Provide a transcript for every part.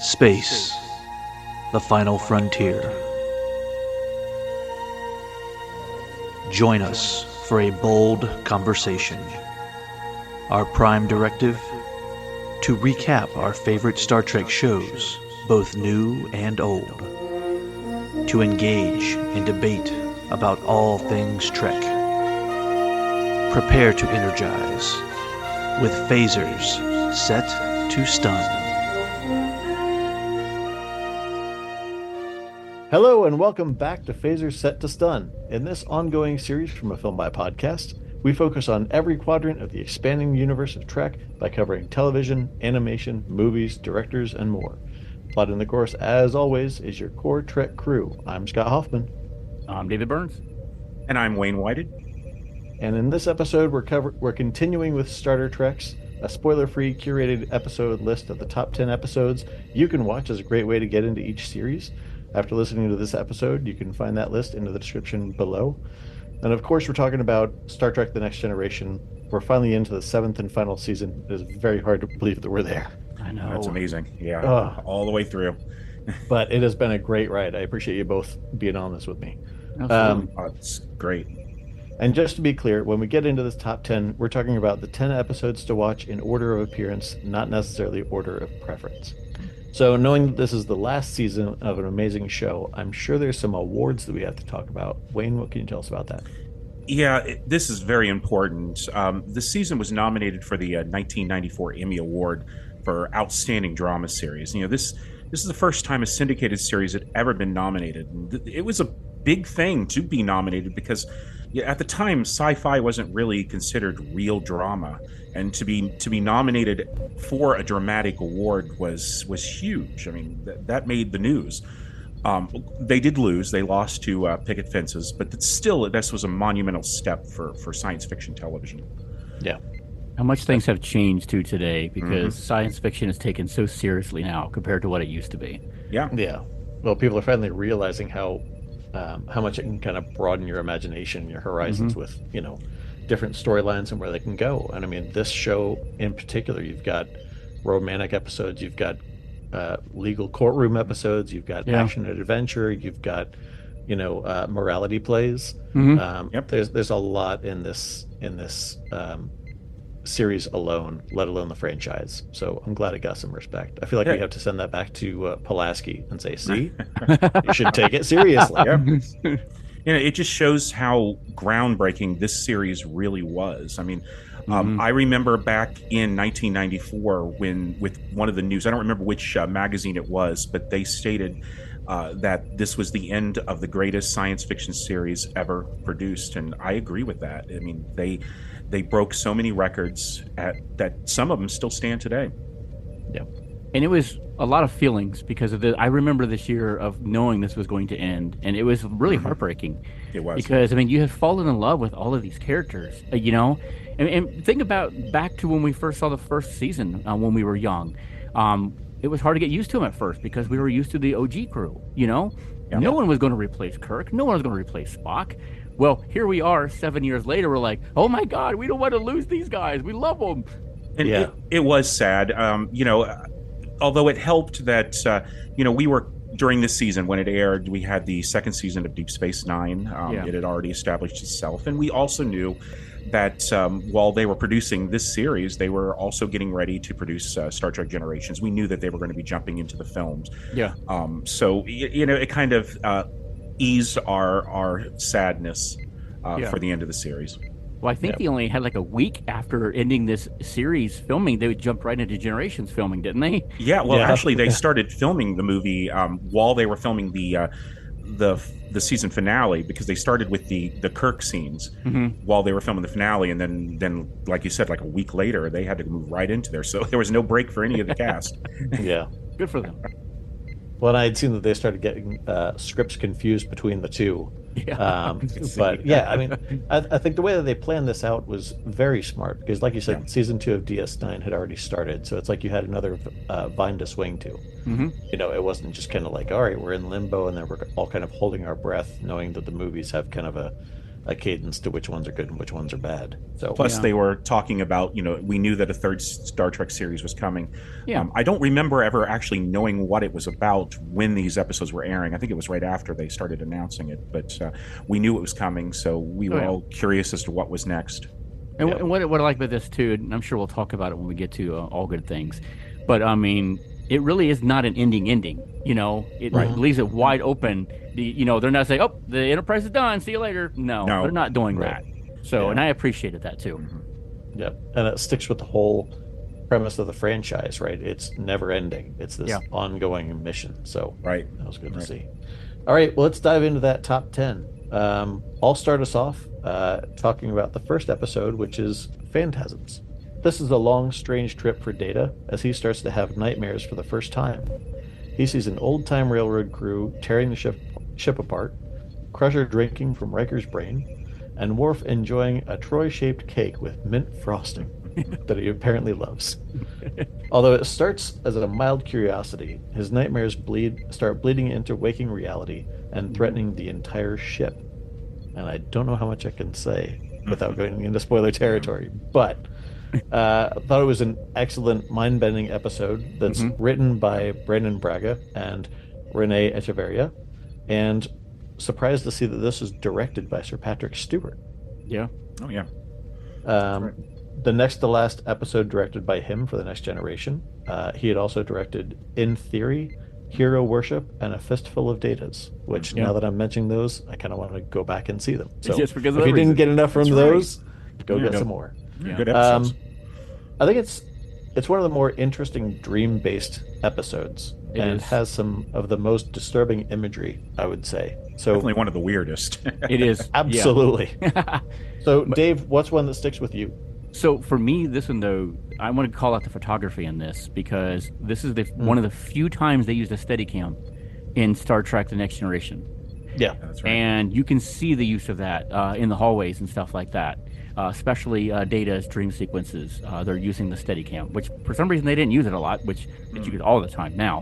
Space, the final frontier. Join us for a bold conversation. Our prime directive? To recap our favorite Star Trek shows, both new and old. To engage in debate about all things Trek. Prepare to energize with phasers set to stun. Hello and welcome back to Phasers Set to Stun. In this ongoing series from a Film by Podcast, we focus on every quadrant of the expanding universe of Trek by covering television, animation, movies, directors, and more. Plotting the course, as always, is your core Trek crew. I'm Scott Hoffman. I'm David Burns. And I'm Wayne Whited. And in this episode, we're continuing with Starter Treks, a spoiler-free curated episode list of the top 10 episodes you can watch as a great way to get into each series. After listening to this episode, you can find that list in the description below. And of course, we're talking about Star Trek The Next Generation. We're finally into the 7th and final season. It is very hard to believe that we're there. I know. That's amazing. Yeah, all the way through. But it has been a great ride. I appreciate you both being on this with me. It's great. And just to be clear, when we get into this top 10, we're talking about the 10 episodes to watch in order of appearance, not necessarily order of preference. So knowing that this is the last season of an amazing show, I'm sure there's some awards that we have to talk about. Wayne, what can you tell us about that? Yeah, this is very important. This season was nominated for the 1994 Emmy Award for Outstanding Drama Series. You know, this is the first time a syndicated series had ever been nominated. And it was a big thing to be nominated because at the time, sci-fi wasn't really considered real drama, and to be nominated for a dramatic award was huge. I mean, that made the news. They did lose; they lost to Picket Fences, but this was a monumental step for science fiction television. Yeah. How much things have changed too today because science fiction is taken so seriously now compared to what it used to be. Yeah. Yeah. Well, people are finally realizing how much it can kind of broaden your imagination, your horizons with, different storylines and where they can go. And I mean, this show in particular, you've got romantic episodes, you've got legal courtroom episodes, you've got action and adventure, you've got, morality plays. There's a lot in this series alone, let alone the franchise. So I'm glad it got some respect. I feel like we have to send that back to Pulaski and say, see, you should take it seriously. It just shows how groundbreaking this series really was. I mean, I remember back in 1994 with one of the news, I don't remember which magazine it was, but they stated that this was the end of the greatest science fiction series ever produced. And I agree with that. I mean, they broke so many records that some of them still stand today. Yeah. And it was a lot of feelings because of I remember this year of knowing this was going to end, and it was really heartbreaking. It was. Because, I mean, you have fallen in love with all of these characters, and think about back to when we first saw the first season when we were young. It was hard to get used to them at first because we were used to the OG crew, No one was going to replace Kirk. No one was going to replace Spock. Well, here we are 7 years later. We're like, oh my God, we don't want to lose these guys. We love them. And it was sad, although it helped that, we were, during this season when it aired, we had the second season of Deep Space Nine. It had already established itself. And we also knew that while they were producing this series, they were also getting ready to produce Star Trek Generations. We knew that they were going to be jumping into the films. Yeah. So, it kind of eased our sadness for the end of the series. Well, I think they only had like a week after ending this series filming. They jumped right into Generations filming, didn't they? Yeah. Well, actually, they started filming the movie while they were filming the season finale, because they started with the Kirk scenes while they were filming the finale, and then like you said, like a week later, they had to move right into there. So there was no break for any of the cast. Yeah. Good for them. Well, I had seen that they started getting scripts confused between the two. Yeah. But yeah, I mean, I think the way that they planned this out was very smart because, like you said, season 2 of DS9 had already started, so it's like you had another vine to swing to. It wasn't just kind of like, all right, we're in limbo, and then we're all kind of holding our breath, knowing that the movies have kind of a a cadence to which ones are good and which ones are bad. So Plus, they were talking about, we knew that a third Star Trek series was coming. Yeah. I don't remember ever actually knowing what it was about when these episodes were airing. I think it was right after they started announcing it, but we knew it was coming, so we were all curious as to what was next. And what I like about this too, and I'm sure we'll talk about it when we get to All Good Things, but I mean, it really is not an ending. It leaves it wide open. They're not saying, "Oh, the Enterprise is done. See you later." No, they're not doing that. So, and I appreciated that too. Yep, and it sticks with the whole premise of the franchise, right? It's never ending. It's this ongoing mission. So, that was good to see. All right, well, let's dive into that top 10. I'll start us off talking about the first episode, which is Phantasms. This is a long, strange trip for Data as he starts to have nightmares for the first time. He sees an old-time railroad crew tearing the ship apart, Crusher drinking from Riker's brain, and Worf enjoying a Troy-shaped cake with mint frosting that he apparently loves. Although it starts as a mild curiosity, his nightmares start bleeding into waking reality and threatening the entire ship. And I don't know how much I can say without going into spoiler territory, but I thought it was an excellent mind-bending episode that's written by Brandon Braga and Renee Echeverria, and surprised to see that this is directed by Sir Patrick Stewart. Yeah. Oh, yeah. The next to last episode directed by him for The Next Generation. He had also directed In Theory, Hero Worship, and A Fistful of Datas, which now that I'm mentioning those, I kind of want to go back and see them. So just because if you didn't get enough from those, go get Yeah. some more. Yeah. Good episodes. I think it's one of the more interesting dream-based episodes, and has some of the most disturbing imagery, I would say. So Definitely one of the weirdest. It is. absolutely. So, Dave, what's one that sticks with you? So for me, this one though, I want to call out the photography in this because this is one of the few times they used a Steadicam in Star Trek: The Next Generation. Yeah, That's right. And you can see the use of that in the hallways and stuff like that. Especially Data's dream sequences. They're using the Steadicam, which for some reason they didn't use it a lot, which you get all the time now.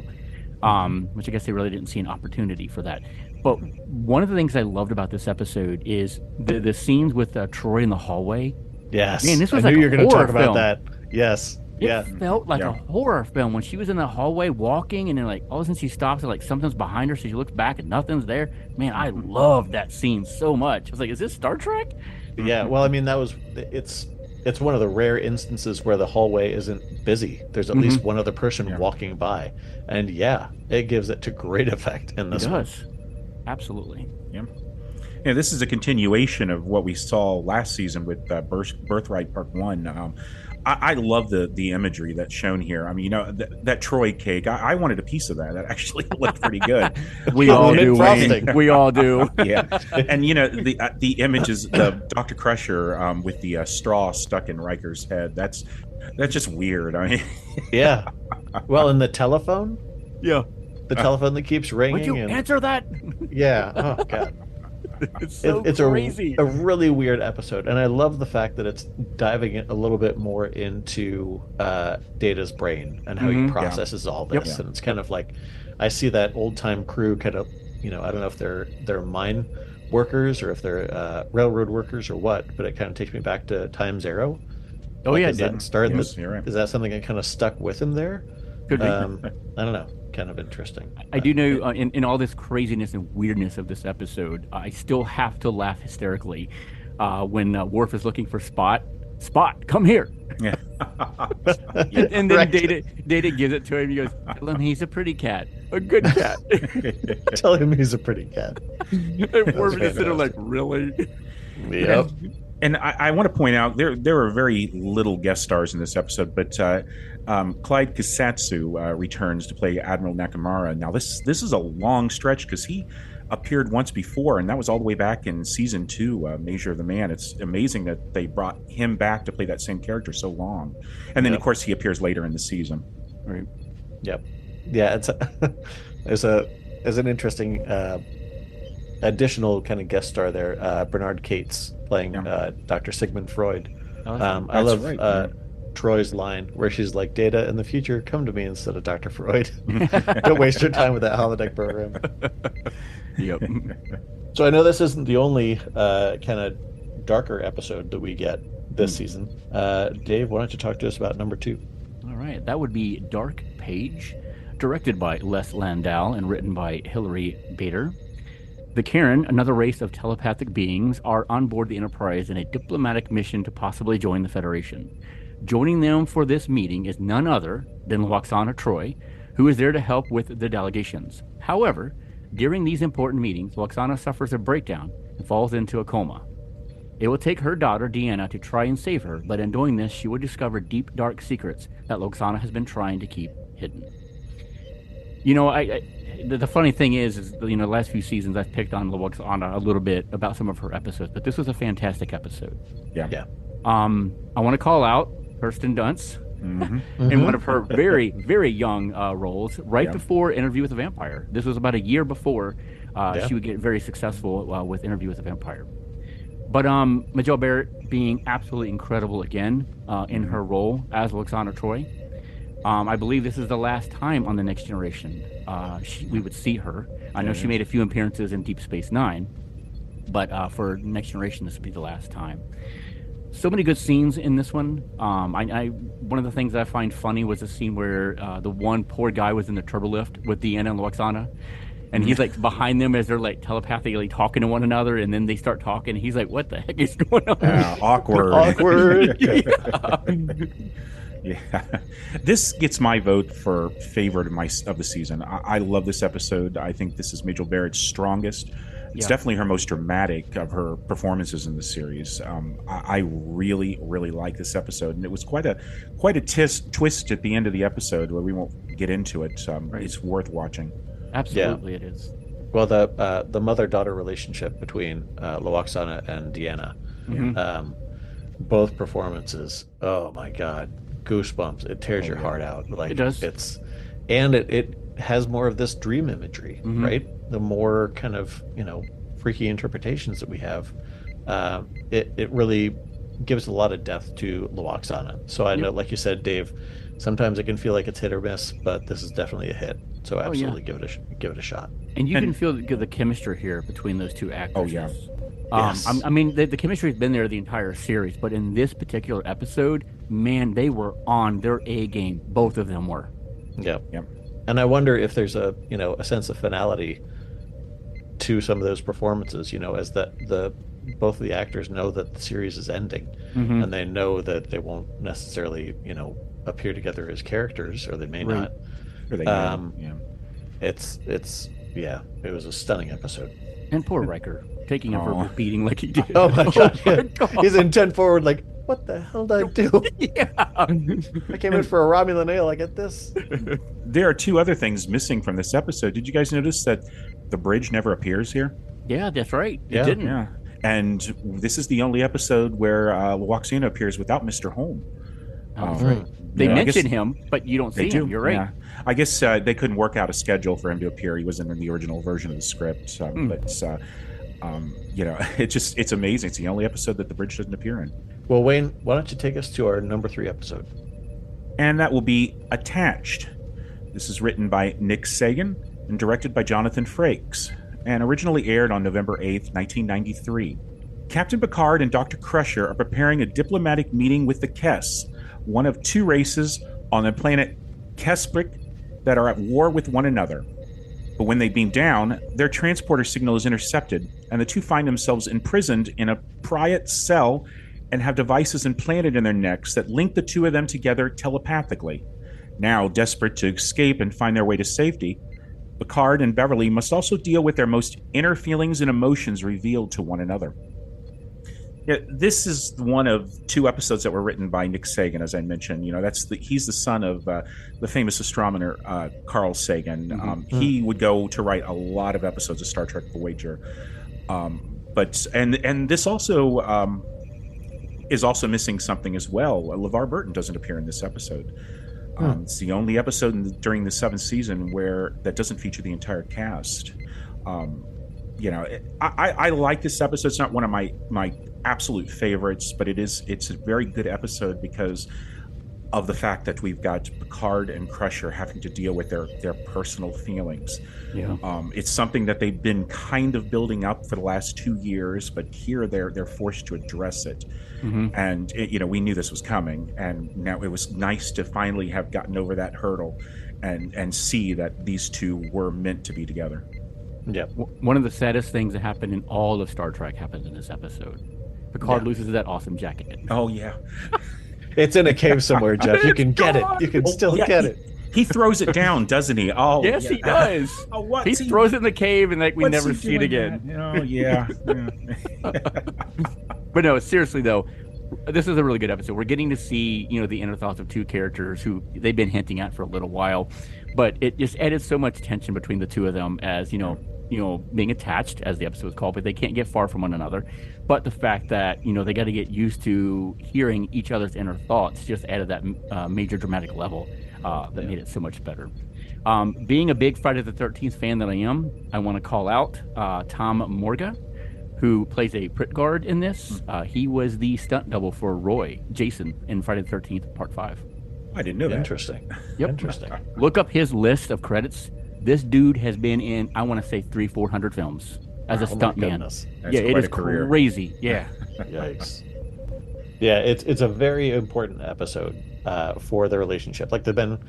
Which I guess they really didn't see an opportunity for that. But one of the things I loved about this episode is the scenes with Troy in the hallway. Yes. Man, this was I like knew a you were going to talk horror about film. that. Yes. It felt like a horror film when she was in the hallway walking, and then like all of a sudden she stops and like something's behind her, so she looks back and nothing's there. Man, I loved that scene so much. I was like, is this Star Trek? Yeah. Well, I mean, it's one of the rare instances where the hallway isn't busy. There's at least one other person walking by, and it gives it to great effect in this one. It does. Absolutely. Yeah, this is a continuation of what we saw last season with Birthright Part 1. I love the imagery that's shown here. I mean, that Troy cake, I wanted a piece of that. That actually looked pretty good. We all do, frosting. Wayne. We all do. Yeah. And, the images of Dr. Crusher with the straw stuck in Riker's head, that's just weird. I mean, Yeah. Well, and the telephone? Yeah. The telephone that keeps ringing. Would you answer that? Yeah. Oh, God. It's so It's crazy. a really weird episode, and I love the fact that it's diving a little bit more into Data's brain and how he processes all this. Yep. And it's kind of like, I see that old time crew kind of, I don't know if they're mine workers or if they're railroad workers or what, but it kind of takes me back to Time Zero. Oh, yeah, it is that did. start? Yes, you're right. Is that something that kind of stuck with him there? Could be. I don't know. Kind of interesting. I do know in all this craziness and weirdness of this episode, I still have to laugh hysterically when Worf is looking for Spot. Spot, come here. yeah. And then Right. Data gives it to him. He goes, tell him he's a pretty cat. A good cat. Tell him he's a pretty cat. And Worf is sitting there like, really? Yep. And I want to point out there were very little guest stars in this episode, but Clyde Kasatsu returns to play Admiral Nakamura. Now this is a long stretch because he appeared once before, and that was all the way back in season 2, Measure of the Man. It's amazing that they brought him back to play that same character so long, and then of course he appears later in the season. Right. Yep. Yeah, it's there's an interesting additional kind of guest star there. Bernard Cates playing Dr. Sigmund Freud. I love right. Troy's line where she's like, "Data, in the future, come to me instead of Dr. Freud. Don't waste your time with that holodeck program." Yep. So I know this isn't the only kind of darker episode that we get this season. Dave, why don't you talk to us about number 2? All right, that would be Dark Page, directed by Les Landau and written by Hilary Bader. The Karen, another race of telepathic beings, are on board the Enterprise in a diplomatic mission to possibly join the Federation. Joining them for this meeting is none other than Lwaxana Troi, who is there to help with the delegations. However, during these important meetings, Lwaxana suffers a breakdown and falls into a coma. It will take her daughter, Deanna, to try and save her, but in doing this, she will discover deep, dark secrets that Lwaxana has been trying to keep hidden. You know, the funny thing is, you know, the last few seasons I've picked on Lwaxana a little bit about some of her episodes, but this was a fantastic episode. Yeah. I want to call out Kirsten Dunst in one of her very, very young roles right before Interview with a Vampire. This was about a year before she would get very successful with Interview with a Vampire. But Majel Barrett being absolutely incredible again in her role as Lwaxana Troi. I believe this is the last time on The Next Generation we would see her. I know she made a few appearances in Deep Space Nine, but for Next Generation, this would be the last time. So many good scenes in this one. One of the things that I find funny was the scene where the one poor guy was in the turbolift with Deanna and Lwaxana, and he's like behind them as they're like telepathically talking to one another, and then they start talking, and he's like, "What the heck is going on?" Awkward. Yeah, this gets my vote for favorite of the season. I love this episode. I think this is Majel Barrett's strongest. It's definitely her most dramatic of her performances in the series. I really, really like this episode, and it was quite a twist at the end of the episode where we won't get into it. It's worth watching. Absolutely, it is. Well, the mother-daughter relationship between Lwaxana and Deanna, both performances. Oh my God, goosebumps! It tears your heart out. Like, it does. It has more of this dream imagery, right? The more kind of, you know, freaky interpretations that we have, it really gives a lot of depth to Lwaxana. So I know, like you said, Dave, sometimes it can feel like it's hit or miss, but this is definitely a hit. So absolutely give it a shot. And you can feel the chemistry here between those two actors. Oh yeah. Yes. I mean, the chemistry has been there the entire series, but in this particular episode, man, they were on their A game. Both of them were. Yeah. And I wonder if there's a sense of finality to some of those performances, you know, as both of the actors know that the series is ending, and they know that they won't necessarily, you know, appear together as characters, or they may not. Or they it was a stunning episode. And poor Riker taking a verbal beating like he did. Oh my God! He's in 10 forward, like, what the hell did I do? I came in for a Romulan ale. I get this. There are two other things missing from this episode. Did you guys notice that the bridge never appears here? Yeah, that's right. It didn't. Yeah. And this is the only episode where Lwaxana appears without Mr. Holm. That's right. They mention him, but you don't see him. You're right. Yeah. I guess they couldn't work out a schedule for him to appear. He wasn't in the original version of the script. But you know, it's amazing. It's the only episode that the bridge doesn't appear in. Well, Wayne, why don't you take us to our number 3 episode? And that will be Attached. This is written by Nick Sagan and directed by Jonathan Frakes, and originally aired on November 8th, 1993. Captain Picard and Dr. Crusher are preparing a diplomatic meeting with the Kess, one of 2 races on the planet Kesprik that are at war with one another. But when they beam down, their transporter signal is intercepted, and the 2 find themselves imprisoned in a private cell and have devices implanted in their necks that link the 2 of them together telepathically. Now, desperate to escape and find their way to safety, Picard and Beverly must also deal with their most inner feelings and emotions revealed to one another. Yeah, this is one of 2 episodes that were written by Nick Sagan, as I mentioned. You know, he's the son of the famous astronomer Carl Sagan. He would go to write a lot of episodes of Star Trek Voyager. But this also is also missing something as well. LeVar Burton doesn't appear in this episode. It's the only episode during the 7th season that doesn't feature the entire cast. You know, I like this episode. It's not one of my absolute favorites, but it's a very good episode because of the fact that we've got Picard and Crusher having to deal with their personal feelings. Yeah. It's something that they've been kind of building up for the last 2 years, but here they're forced to address it. And we knew this was coming, and now it was nice to finally have gotten over that hurdle and see that these two were meant to be together. Yeah. One of the saddest things that happened in all of Star Trek happens in this episode. Picard loses that awesome jacket. Oh yeah. It's in a cave somewhere, Jeff. You can get it. You can still get it. He throws it down, doesn't he? Oh, yes, yeah. he does. Oh, what? He throws it in the cave, and we never see it again. Oh, yeah. But no, seriously though, this is a really good episode. We're getting to see, the inner thoughts of two characters who they've been hinting at for a little while, but it just added so much tension between the two of them as being attached, as the episode is called, but they can't get far from one another. But the fact that they got to get used to hearing each other's inner thoughts just added that major dramatic level that made it so much better. Being a big Friday the 13th fan that I am, I want to call out Tom Morga, who plays a Picard in this. He was the stunt double for Roy Jason in Friday the 13th Part 5. I didn't know that. Interesting. Yep. Interesting. Look up his list of credits. This dude has been in, I want to say, 300-400 films as a stuntman. Yeah, it is crazy. Yeah. Yikes. Yeah, it's a very important episode for their relationship. Like, they've been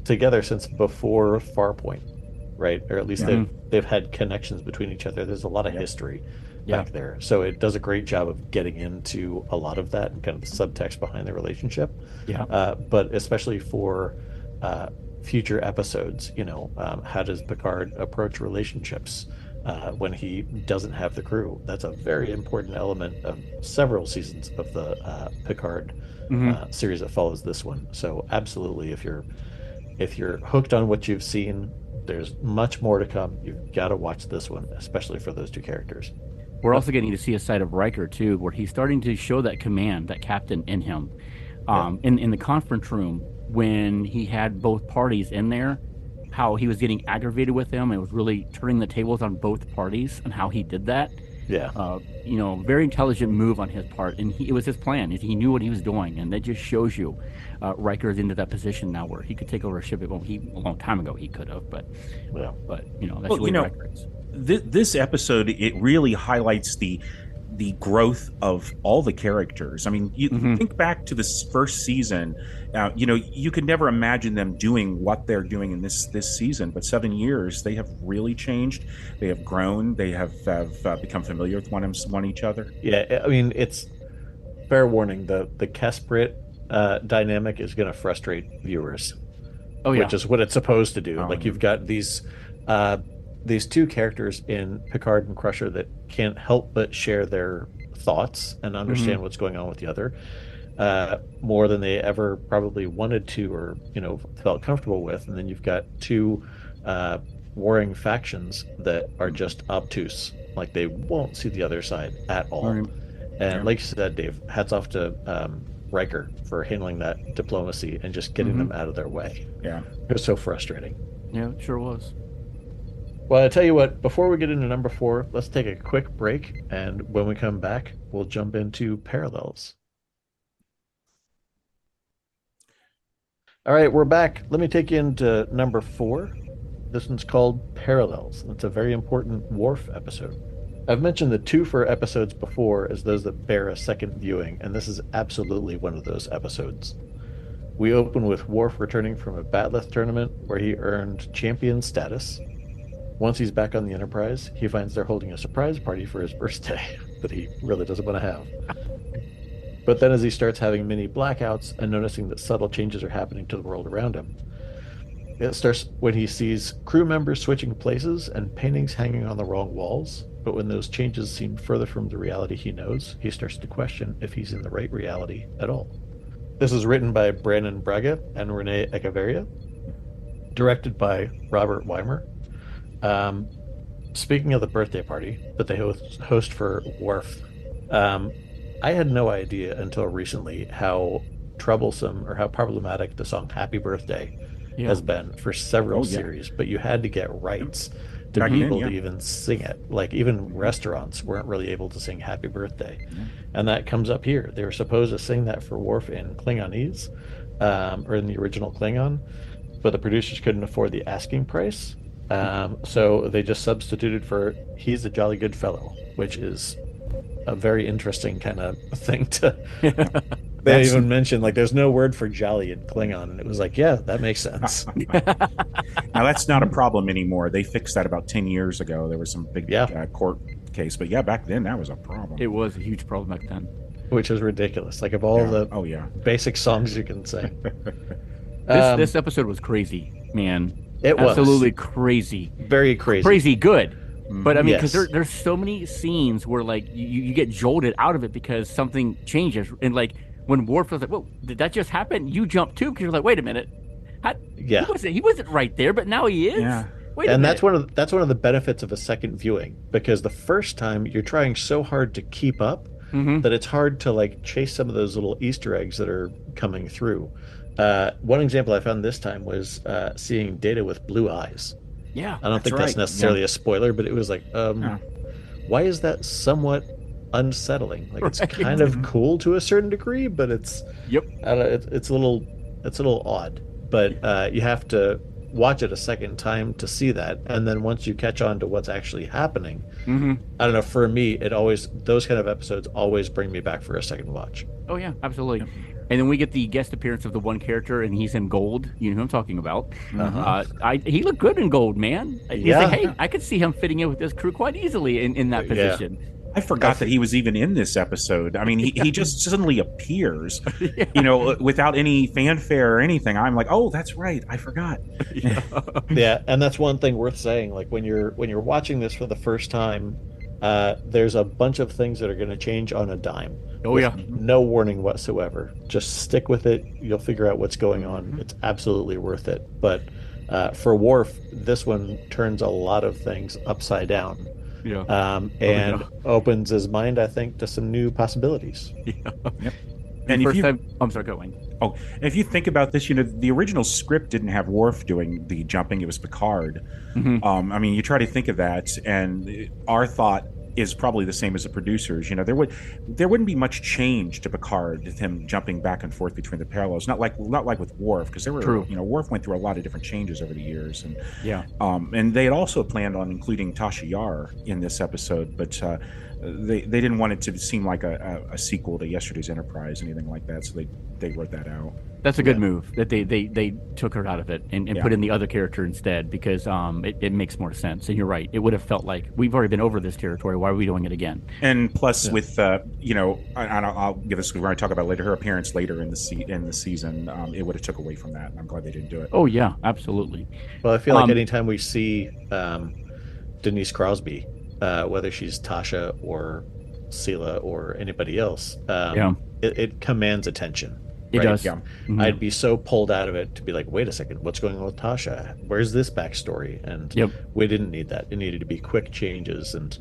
together since before Farpoint, right? Or at least they've had connections between each other. There's a lot of history back there. So it does a great job of getting into a lot of that and kind of the subtext behind the relationship. Yeah. But especially for future episodes, how does Picard approach relationships when he doesn't have the crew? That's a very important element of several seasons of the Picard series that follows this one. So absolutely, if you're hooked on what you've seen, there's much more to come. You've got to watch this one, especially for those two characters. We're also getting to see a side of Riker too, where he's starting to show that command, that captain in him. In the conference room, when he had both parties in there, how he was getting aggravated with them and was really turning the tables on both parties, and how he did that. Yeah. Very intelligent move on his part, and it was his plan. He knew what he was doing, and that just shows Riker is into that position now where he could take over a ship. A long time ago he could have, but that's the way Riker is. This episode, it really highlights the growth of all the characters. I mean, you think back to this first season, you could never imagine them doing what they're doing in this season, but 7 years, they have really changed. They have grown. They have become familiar with one each other. Yeah, I mean, it's fair warning, the Kesprit dynamic is going to frustrate viewers. Oh, yeah. Which is what it's supposed to do. You've got these two characters in Picard and Crusher that can't help but share their thoughts and understand what's going on with the other more than they ever probably wanted to or felt comfortable with. And then you've got two warring factions that are just obtuse, like they won't see the other side at all. And like you said, Dave, hats off to Riker for handling that diplomacy and just getting them out of their way. Yeah, it was so frustrating. Yeah, it sure was. Well, I tell you what, before we get into number 4, let's take a quick break, and when we come back, we'll jump into Parallels. All right, we're back. Let me take you into number 4. This one's called Parallels. It's a very important Worf episode. I've mentioned the 2 for episodes before as those that bear a second viewing, and this is absolutely one of those episodes. We open with Worf returning from a Batleth tournament where he earned champion status. Once he's back on the Enterprise, he finds they're holding a surprise party for his birthday that he really doesn't want to have. But then as he starts having mini blackouts and noticing that subtle changes are happening to the world around him, it starts when he sees crew members switching places and paintings hanging on the wrong walls. But when those changes seem further from the reality he knows, he starts to question if he's in the right reality at all. This is written by Brandon Braga and Renee Echeverria, directed by Robert Weimer. Speaking of the birthday party that they host for Worf, I had no idea until recently how troublesome or how problematic the song Happy Birthday has been for several series, but you had to get rights to be able to even sing it. Like, even restaurants weren't really able to sing Happy Birthday. And that comes up here. They were supposed to sing that for Worf in Klingonese, or in the original Klingon, but the producers couldn't afford the asking price. So they just substituted for "he's a jolly good fellow," which is a very interesting kind of thing to. They even mentioned like there's no word for jolly in Klingon, and it was like, yeah, that makes sense. Now that's not a problem anymore. They fixed that about 10 years ago. There was some big court case, but yeah, back then that was a problem. It was a huge problem back then. Which is ridiculous. Like of all the basic songs you can sing. This episode was crazy, man. It was absolutely crazy. Very crazy. Crazy good. But I mean, because there's so many scenes where like you get jolted out of it because something changes, and like when Worf was like, "Whoa, did that just happen?" You jump too because you're like, "Wait a minute, he wasn't right there, but now he is." Yeah. That's one of the benefits of a second viewing, because the first time you're trying so hard to keep up that it's hard to like chase some of those little Easter eggs that are coming through. One example I found this time was seeing Data with blue eyes. Yeah, I don't think that's necessarily a spoiler, but it was like, why is that somewhat unsettling? Like it's kind of cool to a certain degree, but it's it's a little odd. But you have to watch it a second time to see that, and then once you catch on to what's actually happening, I don't know. For me, those kind of episodes always bring me back for a second watch. Oh yeah, absolutely. Yep. And then we get the guest appearance of the one character, and he's in gold. You know who I'm talking about. He looked good in gold, man. Yeah. Like, hey, I could see him fitting in with this crew quite easily in that position. Yeah. I forgot that he was even in this episode. I mean, he just suddenly appears, without any fanfare or anything. I'm like, oh, that's right, I forgot. Yeah, and that's one thing worth saying. Like when you're watching this for the first time, there's a bunch of things that are going to change on a dime. Oh yeah, no warning whatsoever. Just stick with it. You'll figure out what's going on. It's absolutely worth it. But for Worf, this one turns a lot of things upside down. Yeah. And opens his mind, I think, to some new possibilities. Yeah. Yep. And I'm sorry, go on. Oh, and if you think about this, the original script didn't have Worf doing the jumping; it was Picard. I mean, you try to think of that, and our thought is probably the same as the producers. There wouldn't be much change to Picard with him jumping back and forth between the parallels. Not like with Worf, because there were Worf went through a lot of different changes over the years, and and they had also planned on including Tasha Yar in this episode, but they didn't want it to seem like a sequel to Yesterday's Enterprise, anything like that, so they wrote that out. That's a good move that they took her out of it and put in the other character instead, because it makes more sense. And you're right, it would have felt like we've already been over this territory. Why are we doing it again? And plus, with I'll give this when I talk about later her appearance later in the season, it would have took away from that. And I'm glad they didn't do it. Oh yeah, absolutely. Well, I feel like anytime we see Denise Crosby, whether she's Tasha or Sela or anybody else, it commands attention. It does. Yeah. I'd be so pulled out of it to be like, wait a second, what's going on with Tasha? Where's this backstory? And we didn't need that. It needed to be quick changes and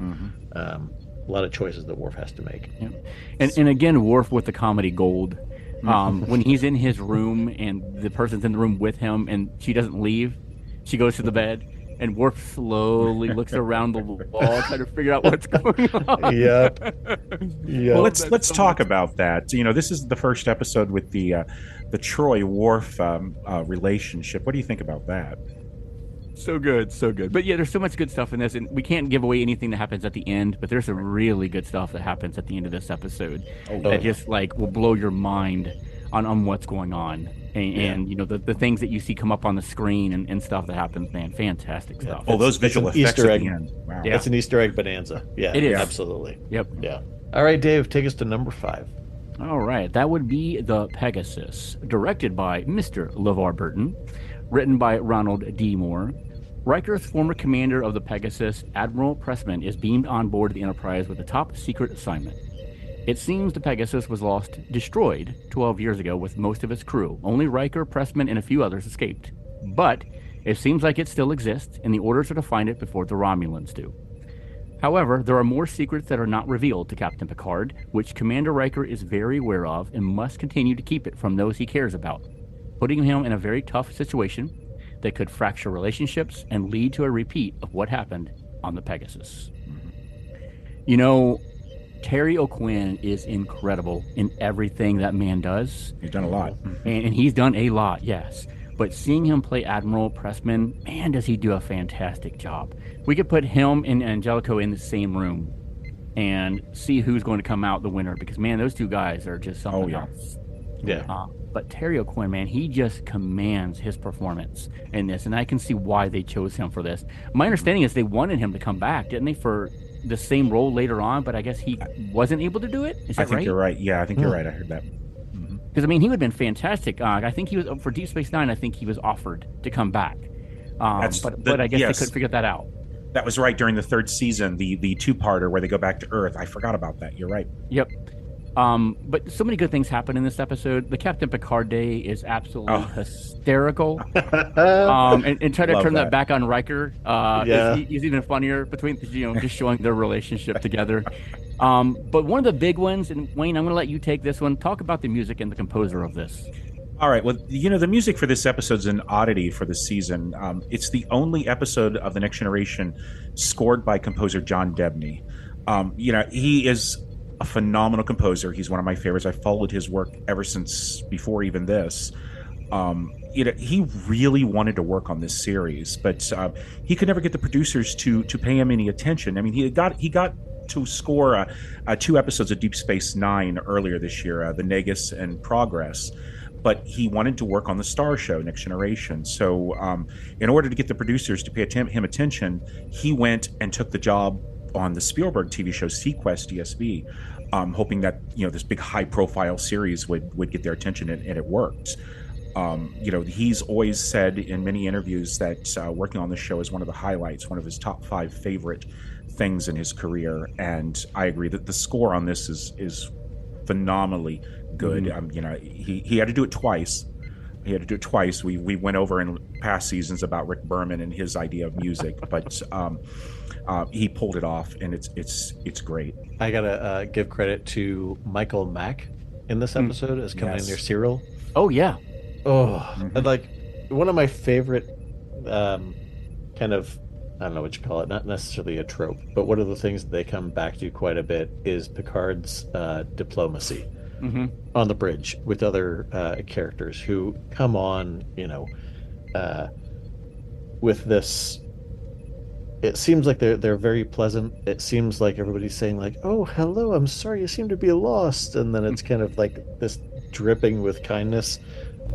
a lot of choices that Worf has to make. Yeah. And again, Worf with the comedy gold. When he's in his room and the person's in the room with him and she doesn't leave, she goes to the bed. And Worf slowly looks around the wall, trying to figure out what's going on. Yep. Well, let's talk about that. This is the first episode with the Troy Worf relationship. What do you think about that? So good. But yeah, there's so much good stuff in this, and we can't give away anything that happens at the end. But there's some really good stuff that happens at the end of this episode that just like will blow your mind on what's going on. And the things that you see come up on the screen and stuff that happens, man, fantastic stuff. Oh, those visual effects Easter at egg. the end. Wow. Yeah. It's an Easter egg bonanza. Yeah, it is. Absolutely. Yep. Yeah. All right, Dave, take us to number 5. All right, that would be The Pegasus, directed by Mr. LeVar Burton, written by Ronald D. Moore. Riker's former commander of the Pegasus, Admiral Pressman, is beamed on board the Enterprise with a top secret assignment. It seems the Pegasus was destroyed 12 years ago with most of its crew. Only Riker, Pressman, and a few others escaped. But it seems like it still exists, and the orders are to find it before the Romulans do. However, there are more secrets that are not revealed to Captain Picard, which Commander Riker is very aware of and must continue to keep it from those he cares about, putting him in a very tough situation that could fracture relationships and lead to a repeat of what happened on the Pegasus. Terry O'Quinn is incredible in everything that man does. He's done a lot. And he's done a lot, yes. But seeing him play Admiral Pressman, man, does he do a fantastic job. We could put him and Angelico in the same room and see who's going to come out the winner, because, man, those two guys are just something else. Yeah. But Terry O'Quinn, man, he just commands his performance in this, and I can see why they chose him for this. My understanding is they wanted him to come back, didn't they, for the same role later on, but I guess he wasn't able to do it? Is that right? I think you're right. Yeah, I think you're right. I heard that. Because, I mean, he would have been fantastic. I think he was, for Deep Space Nine, I think he was offered to come back. But I guess they couldn't figure that out. That was right during the third season, the two-parter where they go back to Earth. I forgot about that. You're right. Yep. But so many good things happen in this episode. The Captain Picard Day is absolutely hysterical. And try to turn that back on Riker. He's even funnier between, just showing their relationship together. But one of the big ones, and Wayne, I'm going to let you take this one. Talk about the music and the composer of this. All right. Well, the music for this episode is an oddity for the season. It's the only episode of The Next Generation scored by composer John Debney. He is a phenomenal composer. He's one of my favorites. I followed his work ever since before even this. He really wanted to work on this series, but he could never get the producers to pay him any attention. I mean, he got to score 2 episodes of Deep Space Nine earlier this year, The Negus and Progress. But he wanted to work on the Star Show, Next Generation. So in order to get the producers to pay him attention, he went and took the job on the Spielberg TV show Sequest DSV, hoping that this big high-profile series would get their attention, and it worked. He's always said in many interviews that working on the show is one of the highlights, one of his top 5 favorite things in his career. And I agree that the score on this is phenomenally good. He had to do it twice. We went over in past seasons about Rick Berman and his idea of music, but he pulled it off, and it's great. I gotta give credit to Michael Mack in this episode as Commander Cyril. Oh yeah. And like one of my favorite kind of, I don't know what you call it, not necessarily a trope, but one of the things that they come back to quite a bit is Picard's diplomacy on the bridge with other characters who come on, with this. It seems like they're very pleasant. It seems like everybody's saying like, "Oh, hello, I'm sorry, you seem to be lost," and then it's kind of like this dripping with kindness.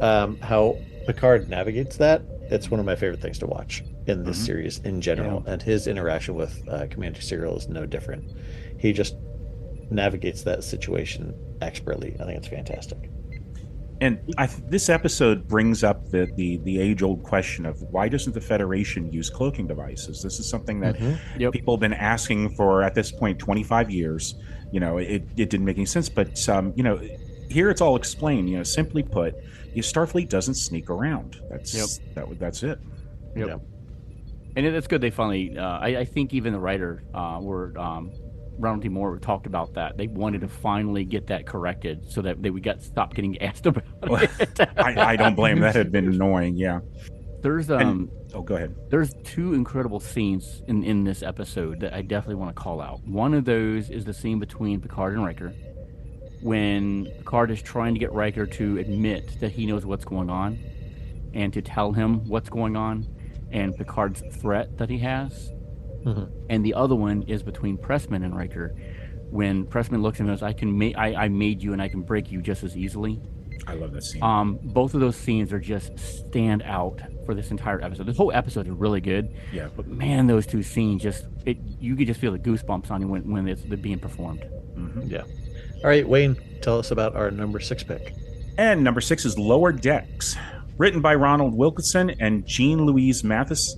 How Picard navigates that, it's one of my favorite things to watch in this series in general, and his interaction with Commander Cyril is no different. He just navigates that situation expertly. I think it's fantastic. And this episode brings up the age-old question of why doesn't the Federation use cloaking devices? This is something that people have been asking for, at this point, 25 years. It didn't make any sense, but here it's all explained. Simply put, Starfleet doesn't sneak around. That's it. Yep. And it's good they finally. I think even the writer, Ronald D. Moore, talked about that. They wanted to finally get that corrected so that we stop getting asked about it. I don't blame. That had been annoying. Yeah. There's go ahead. There's 2 incredible scenes in this episode that I definitely want to call out. One of those is the scene between Picard and Riker, when Picard is trying to get Riker to admit that he knows what's going on and to tell him what's going on and Picard's threat that he has. And the other one is between Pressman and Riker, when Pressman looks at him and says, I made you and I can break you just as easily. I love that scene. Both of those scenes are just stand out for this entire episode. This whole episode is really good. Yeah. But man, those 2 scenes you could just feel the goosebumps on you when they're being performed. Yeah. All right, Wayne, tell us about our number 6 pick. And number 6 is Lower Decks, written by Ronald Wilkinson and Jean-Louise Mathis,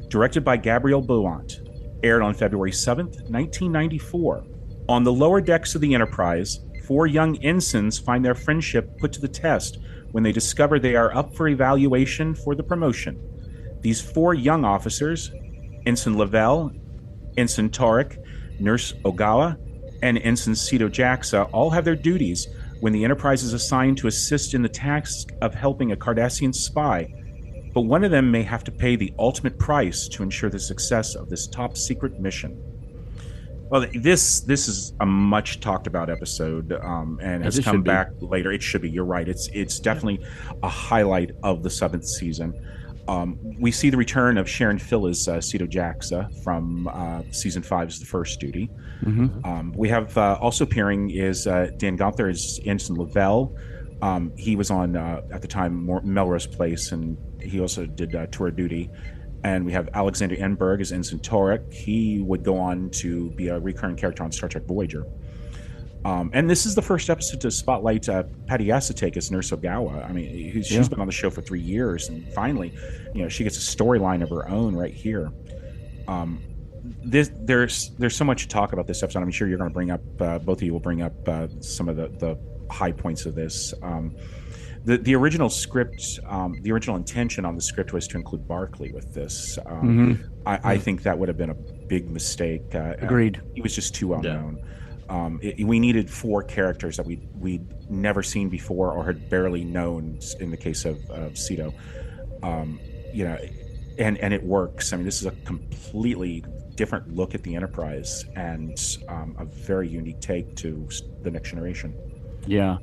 directed by Gabriel Boulant. Aired on February 7th, 1994. On the lower decks of the Enterprise, 4 young ensigns find their friendship put to the test when they discover they are up for evaluation for the promotion. These 4 young officers, Ensign Lavelle, Ensign Torek, Nurse Ogawa, and Ensign Cito Jaxa, all have their duties when the Enterprise is assigned to assist in the task of helping a Cardassian spy. But one of them may have to pay the ultimate price to ensure the success of this top-secret mission. Well, this is a much talked about episode, and has come back later. It should be. You're right. It's definitely a highlight of the 7th season. We see the return of Sharon Phil as Cito Jaxa from season 5's The First Duty. We have also appearing is Dan Gunther as Ensign Lavelle. He was on at the time Melrose Place, and he also did Tour Duty. And we have Alexander Enberg as Ensign Torek. He would go on to be a recurring character on Star Trek Voyager. And this is the first episode to spotlight Patty Asatake as Nurse Ogawa. I mean, she's been on the show for 3 years, and finally, she gets a storyline of her own right here. There's so much to talk about this episode. I'm sure you're going to bring up, both of you will bring up some of the high points of this. The original script, the original intention on the script was to include Barclay with this. I think that would have been a big mistake. Agreed. He was just too well known. We needed 4 characters that we'd never seen before or had barely known. In the case of Cito, and it works. I mean, this is a completely different look at the Enterprise and a very unique take to the Next Generation. Yeah.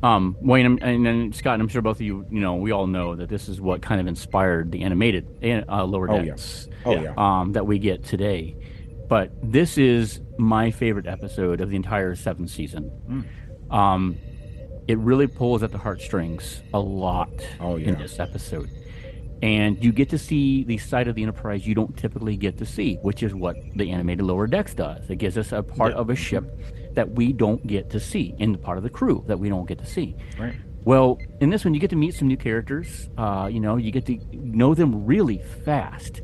Wayne and Scott, I'm sure both of you, we all know that this is what kind of inspired the animated Lower Decks that we get today. But this is my favorite episode of the entire 7th season. It really pulls at the heartstrings a lot in this episode. And you get to see the side of the Enterprise you don't typically get to see, which is what the animated Lower Decks does. It gives us a part of a ship that we don't get to see, in the part of the crew that we don't get to see. Right. Well, in this one, you get to meet some new characters. You get to know them really fast.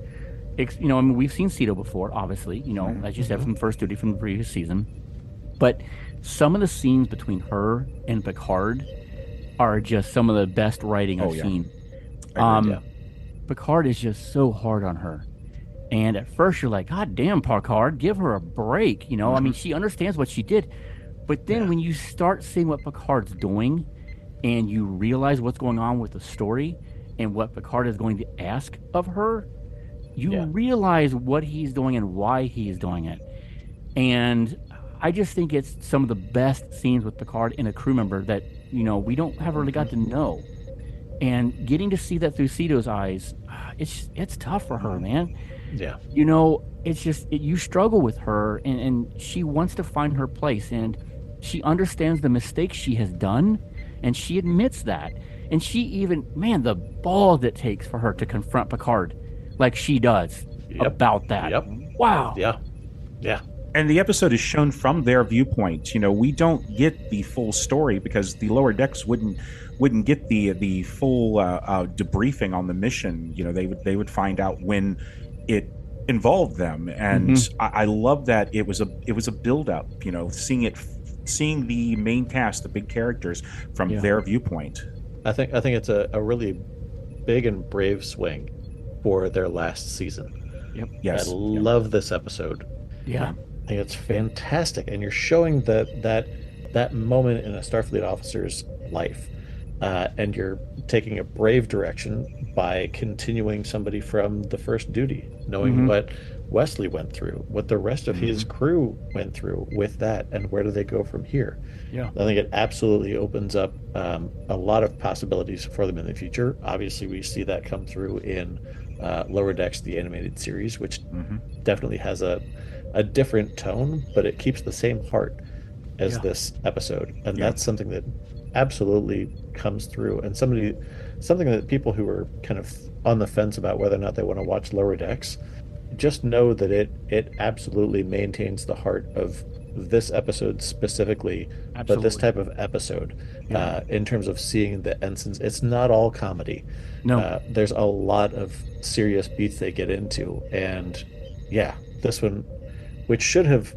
We've seen Cito before, obviously, as you said, from First Duty from the previous season. But some of the scenes between her and Picard are just some of the best writing I've seen. Picard is just so hard on her. And at first you're like, God damn, Picard, give her a break. I mean, she understands what she did. But then when you start seeing what Picard's doing and you realize what's going on with the story and what Picard is going to ask of her, you realize what he's doing and why he's doing it. And I just think it's some of the best scenes with Picard and a crew member that, we don't have really got to know. And getting to see that through Cito's eyes, it's tough for her, man. Yeah. It's just, you struggle with her, and she wants to find her place, and she understands the mistakes she has done, and she admits that. And she even, the balls it takes for her to confront Picard like she does about that. Wow. Yeah. And the episode is shown from their viewpoint. We don't get the full story because the Lower Decks wouldn't get the full debriefing on the mission. They would find out when it involved them, and I love that it was a build up. Seeing the main cast, the big characters from their viewpoint. I think it's a really big and brave swing for their last season. Yes, I love this episode. I think it's fantastic, and you're showing that moment in a Starfleet officer's life, and you're taking a brave direction by continuing somebody from the First Duty, knowing what Wesley went through, what the rest of his crew went through with that, and where do they go from here. I think it absolutely opens up a lot of possibilities for them in the future. Obviously, we see that come through in Lower Decks, the animated series, which definitely has a different tone, but it keeps the same heart as this episode, and that's something that absolutely comes through, and something that people who are kind of on the fence about whether or not they want to watch Lower Decks just know that it absolutely maintains the heart of this episode specifically, but this type of episode in terms of seeing the ensigns. It's not all comedy. There's a lot of serious beats they get into, and this one, which should have,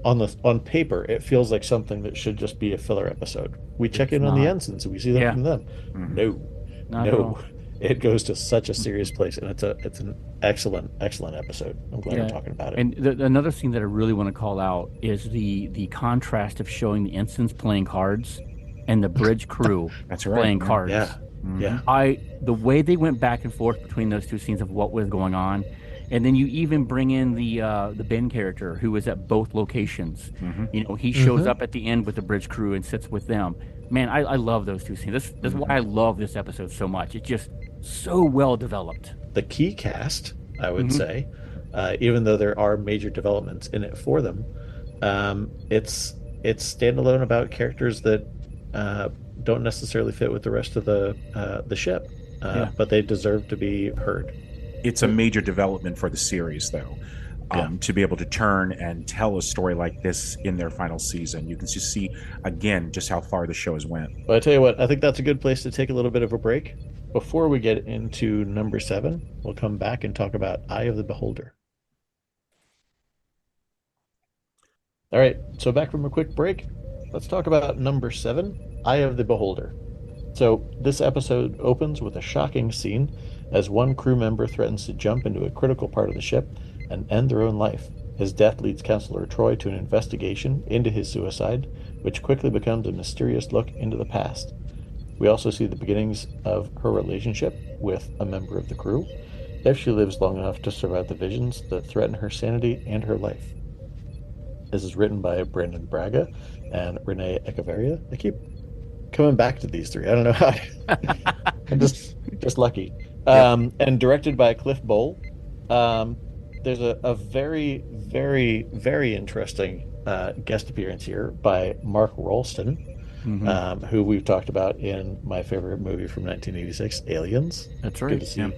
on paper, it feels like something that should just be a filler episode. We check in on the ensigns and we see that from them. No, it goes to such a serious place, and it's an excellent episode. I'm glad we're talking about it. And another thing that I really want to call out is the contrast of showing the ensigns playing cards and the bridge crew playing cards. The The way they went back and forth between those two scenes of what was going on, And then you even bring in the Ben character who is at both locations. He shows up at the end with the bridge crew and sits with them. Man, I love those two scenes. This is why I love this episode so much. It's just so well developed. The key cast, I would say, even though there are major developments in it for them, it's standalone about characters that don't necessarily fit with the rest of the ship, but they deserve to be heard. It's a major development for the series, though, to be able to turn and tell a story like this in their final season. You can just see, again, just how far the show has went. Well, I tell you what, I think that's a good place to take a little bit of a break. Before we get into number 7, we'll come back and talk about Eye of the Beholder. All right, so back from a quick break, let's talk about number 7, Eye of the Beholder. So this episode opens with a shocking scene as one crew member threatens to jump into a critical part of the ship and end their own life. His death leads Counselor Troy to an investigation into his suicide, which quickly becomes a mysterious look into the past. We also see the beginnings of her relationship with a member of the crew, if she lives long enough to survive the visions that threaten her sanity and her life. This is written by Brandon Braga and Renee Echeverria. I keep coming back to these three. I don't know how. I'm just lucky. And directed by Cliff Bowl. There's a very, very, very interesting guest appearance here by Mark Rolston, who we've talked about in my favorite movie from 1986, Aliens. That's right. Good to see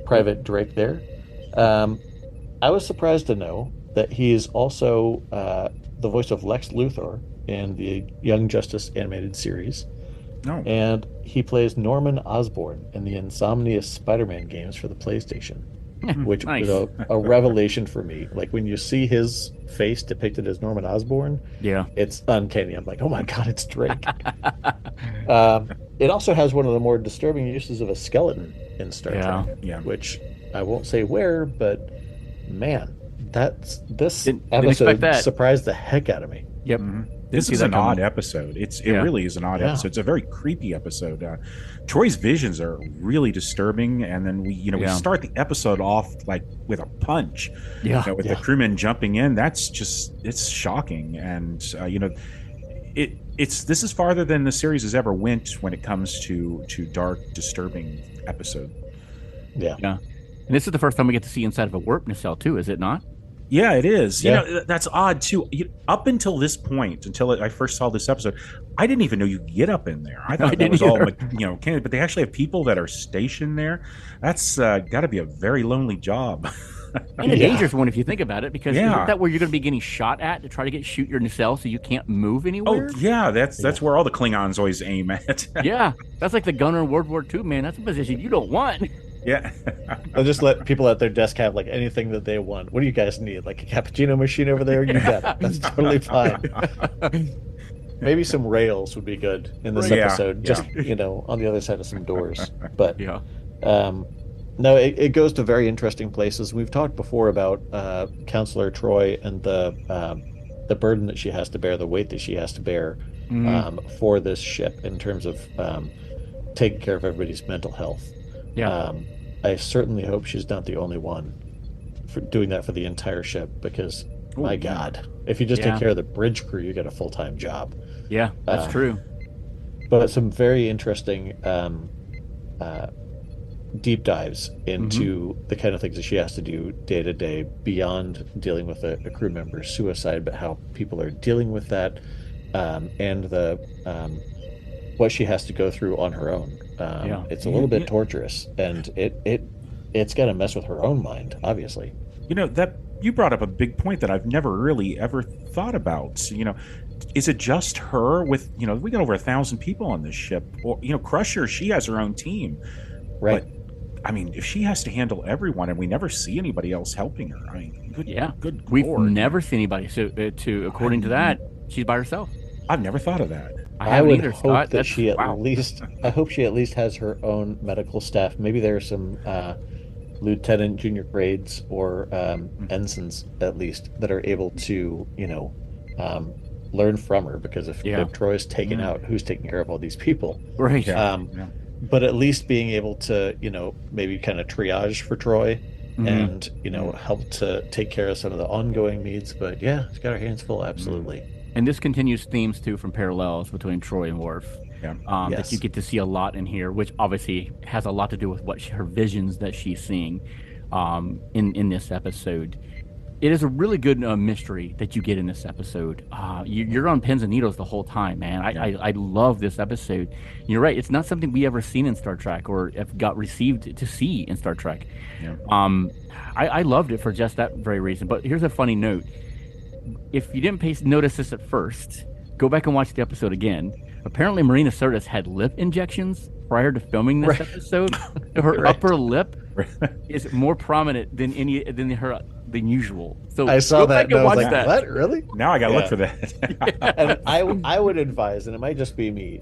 Private Drake there. I was surprised to know that he is also the voice of Lex Luthor in the Young Justice animated series. No. And he plays Norman Osborn in the Insomnia Spider-Man games for the PlayStation, which Nice. was a revelation for me. Like, when you see his face depicted as Norman Osborn, it's uncanny. I'm like, oh my God, it's Drake. It also has one of the more disturbing uses of a skeleton in Star Trek, which I won't say where, but man, this episode surprised the heck out of me. Yep. This is an odd episode. It really is an odd episode. It's a very creepy episode. Troy's visions are really disturbing, and then we start the episode off like with a punch. With the crewmen jumping in. It's shocking, and this is farther than the series has ever went when it comes to dark, disturbing episode. Yeah. And this is the first time we get to see inside of a warp nacelle too, is it not? Yeah, it is. That's odd too. Up until this point, until I first saw this episode, I didn't even know you could get up in there. I thought that was all, but they actually have people that are stationed there. That's got to be a very lonely job. And a dangerous one if you think about it, because isn't that where you're going to be getting shot at to try to shoot your nacelle so you can't move anywhere? Oh yeah, that's where all the Klingons always aim at. That's like the gunner in World War II, man. That's a position you don't want. Yeah. I'll just let people at their desk have like anything that they want. What do you guys need? Like a cappuccino machine over there? You got it. That's totally fine. Maybe some rails would be good in this episode. Just, on the other side of some doors. But no, it goes to very interesting places. We've talked before about Counselor Troy and the burden that she has to bear, the weight that she has to bear for this ship in terms of taking care of everybody's mental health. I certainly hope she's not the only one for doing that for the entire ship, because my God, if you just take care of the bridge crew, you get a full-time job. Yeah, that's true. But some very interesting deep dives into the kind of things that she has to do day to day beyond dealing with a crew member's suicide, but how people are dealing with that, and the what she has to go through on her own. It's a little bit torturous, and it's got to mess with her own mind, obviously. That you brought up a big point that I've never really ever thought about. Is it just her with, we got over 1,000 people on this ship, or, Crusher, she has her own team. Right. But, I mean, if she has to handle everyone and we never see anybody else helping her, I mean, good We've Lord. never seen anybody. So, according to that, she's by herself. I've never thought of that. I would hope that she at least. I hope she at least has her own medical staff. Maybe there are some lieutenant, junior grades, or ensigns at least that are able to, learn from her. Because if Troy's taken out, who's taking care of all these people? Right. But at least being able to, maybe kind of triage for Troy and help to take care of some of the ongoing needs. But yeah, it's got our hands full, absolutely. And this continues themes too from parallels between Troy and Worf. Yeah. That you get to see a lot in here, which obviously has a lot to do with what her visions that she's seeing in this episode. It is a really good mystery that you get in this episode. You're on pins and needles the whole time, man. I love this episode. You're right. It's not something we ever seen in Star Trek or have got received to see in Star Trek. Yeah. I loved it for just that very reason. But here's a funny note. If you didn't notice this at first, go back and watch the episode again. Apparently, Marina Sirtis had lip injections prior to filming this episode. Her upper lip is more prominent than usual. So I saw that and I was like, that. What? Really? Now I gotta look for that. And I would advise, and it might just be me,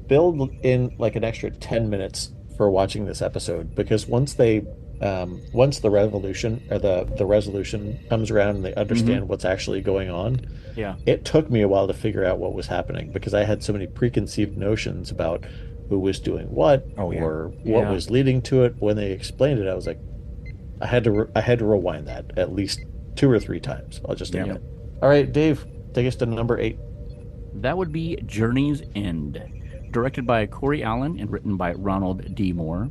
build in like an extra 10 minutes for watching this episode, because once the revolution or the resolution comes around and they understand what's actually going on, it took me a while to figure out what was happening, because I had so many preconceived notions about who was doing what or what was leading to it. When they explained it, I was like, I had to rewind that at least 2 or 3 times. I'll just admit. All right, Dave, take us to number 8. That would be Journey's End, directed by Corey Allen and written by Ronald D. Moore.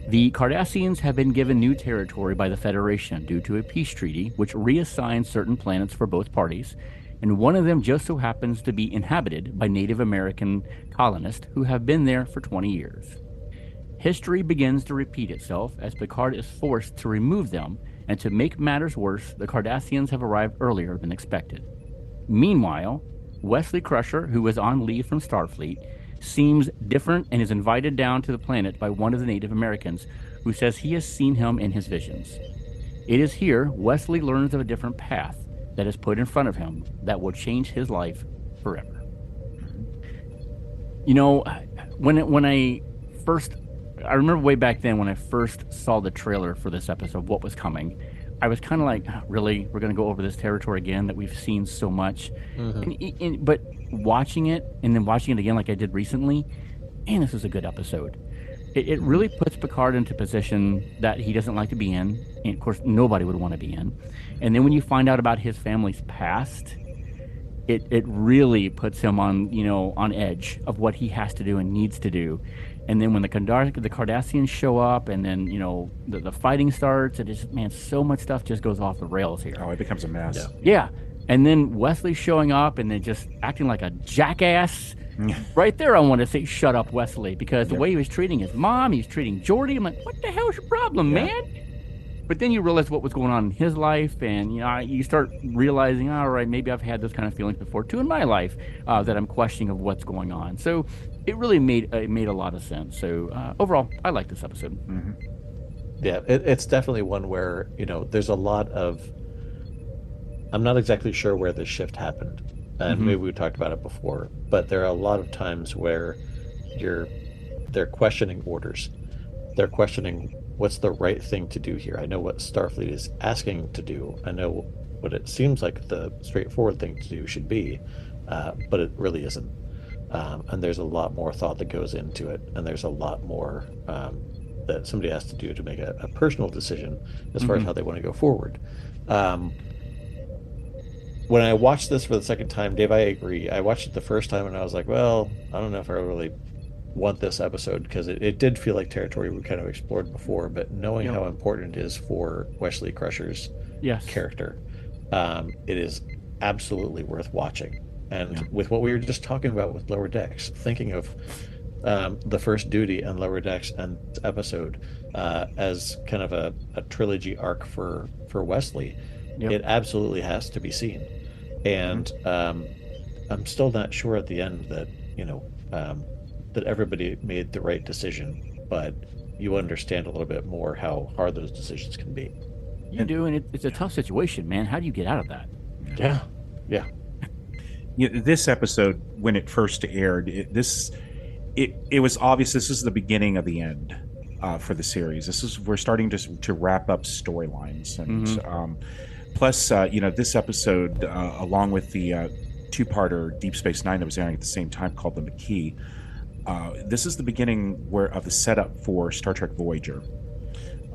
The Cardassians have been given new territory by the Federation due to a peace treaty which reassigns certain planets for both parties, and one of them just so happens to be inhabited by Native American colonists who have been there for 20 years. History begins to repeat itself as Picard is forced to remove them, and to make matters worse, the Cardassians have arrived earlier than expected. Meanwhile, Wesley Crusher, who is on leave from Starfleet, seems different and is invited down to the planet by one of the Native Americans, who says he has seen him in his visions. It is here Wesley learns of a different path that is put in front of him that will change his life forever. I remember way back then when I first saw the trailer for this episode, what was coming, I was kind of like, really, we're going to go over this territory again that we've seen so much. But watching it and then watching it again like I did recently, man, this is a good episode. It really puts Picard into a position that he doesn't like to be in, and of course nobody would want to be in. And then when you find out about his family's past, it really puts him on edge of what he has to do and needs to do. And then when the Cardassians show up, and then the fighting starts, it is, man, so much stuff just goes off the rails here. Oh, it becomes a mess. Yeah. And then Wesley showing up and then just acting like a jackass. Right there, I want to say, shut up, Wesley, because the way he was treating his mom, he's treating Geordi. I'm like, what the hell's your problem, man? But then you realize what was going on in his life, and you start realizing, all right, maybe I've had those kind of feelings before too in my life, that I'm questioning of what's going on. So it really made a lot of sense. So overall, I like this episode. Yeah, it's definitely one where there's a lot of. I'm not exactly sure where this shift happened, and maybe we talked about it before, but there are a lot of times where they're questioning orders. They're questioning what's the right thing to do here. I know what Starfleet is asking to do. I know what it seems like the straightforward thing to do should be, but it really isn't. And there's a lot more thought that goes into it, and there's a lot more that somebody has to do to make a personal decision as far as how they want to go forward. When I watched this for the second time, Dave, I agree. I watched it the first time and I was like, well, I don't know if I really want this episode, because it did feel like territory we kind of explored before, but knowing how important it is for Wesley Crusher's character, it is absolutely worth watching. And with what we were just talking about with Lower Decks, thinking of the first duty and Lower Decks and this episode as kind of a trilogy arc for Wesley, it absolutely has to be seen. And I'm still not sure at the end that that everybody made the right decision, but you understand a little bit more how hard those decisions can be. You do, and it's a tough situation, man. How do you get out of that? Yeah. This episode, when it first aired, it was obvious this is the beginning of the end for the series. We're starting to wrap up storylines, and plus, this episode, along with the two-parter Deep Space Nine that was airing at the same time, called The McKee. This is the beginning of the setup for Star Trek Voyager.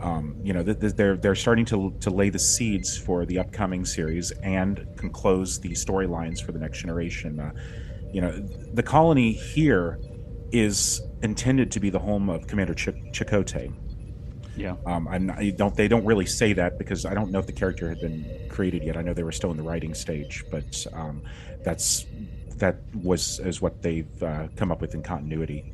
They're starting to lay the seeds for the upcoming series and can close the storylines for the next generation. The colony here is intended to be the home of Commander Chakotay. Yeah. They don't really say that because I don't know if the character had been created yet. I know they were still in the writing stage, but that is what they've come up with in continuity.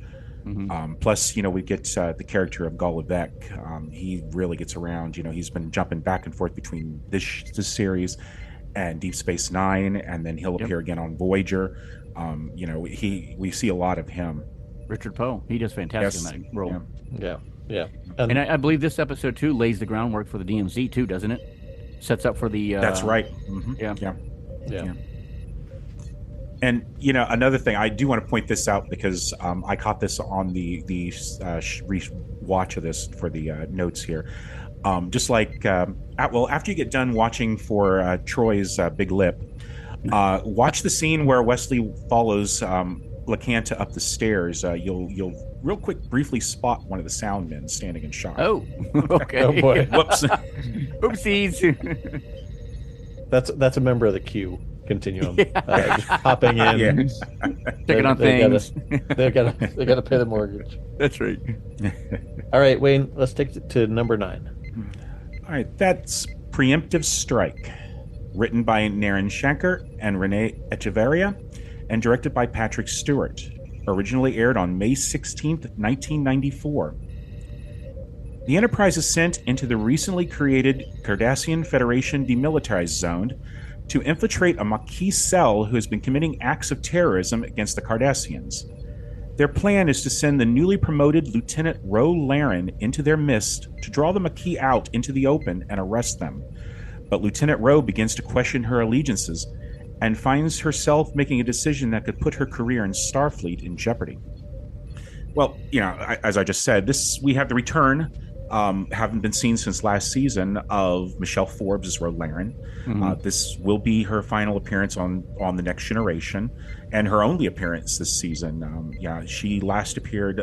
Plus, we get the character of Golubec. He really gets around. He's been jumping back and forth between this series and Deep Space Nine, and then he'll appear again on Voyager. We see a lot of him. Richard Poe, he does fantastic in that role. Yeah. And I believe this episode too lays the groundwork for the DMZ too, doesn't it? Sets up for the. That's right. Yeah. And another thing, I do want to point this out because I caught this on the watch of this for the notes here. Just like after you get done watching for Troy's big lip, watch the scene where Wesley follows LaCanta up the stairs. You'll real quick briefly spot one of the sound men standing in shot. Oh, okay. Oh boy. Whoops. Oopsies. That's a member of the Q continuum. Just hopping in, checking on things. They gotta pay the mortgage. That's right. All right, Wayne, let's take it to number 9. All right, that's Preemptive Strike, written by Naren Shankar and Renee Echeverria, and directed by Patrick Stewart. Originally aired on May 16th, 1994. The Enterprise is sent into the recently created Cardassian Federation Demilitarized Zone to infiltrate a Maquis cell who has been committing acts of terrorism against the Cardassians. Their plan is to send the newly promoted Lieutenant Ro Laren into their midst to draw the Maquis out into the open and arrest them. But Lieutenant Ro begins to question her allegiances and finds herself making a decision that could put her career in Starfleet in jeopardy. Well, as I just said, we have the return, haven't been seen since last season, of Michelle Forbes as Ro Laren. This will be her final appearance on The Next Generation, and her only appearance this season. She last appeared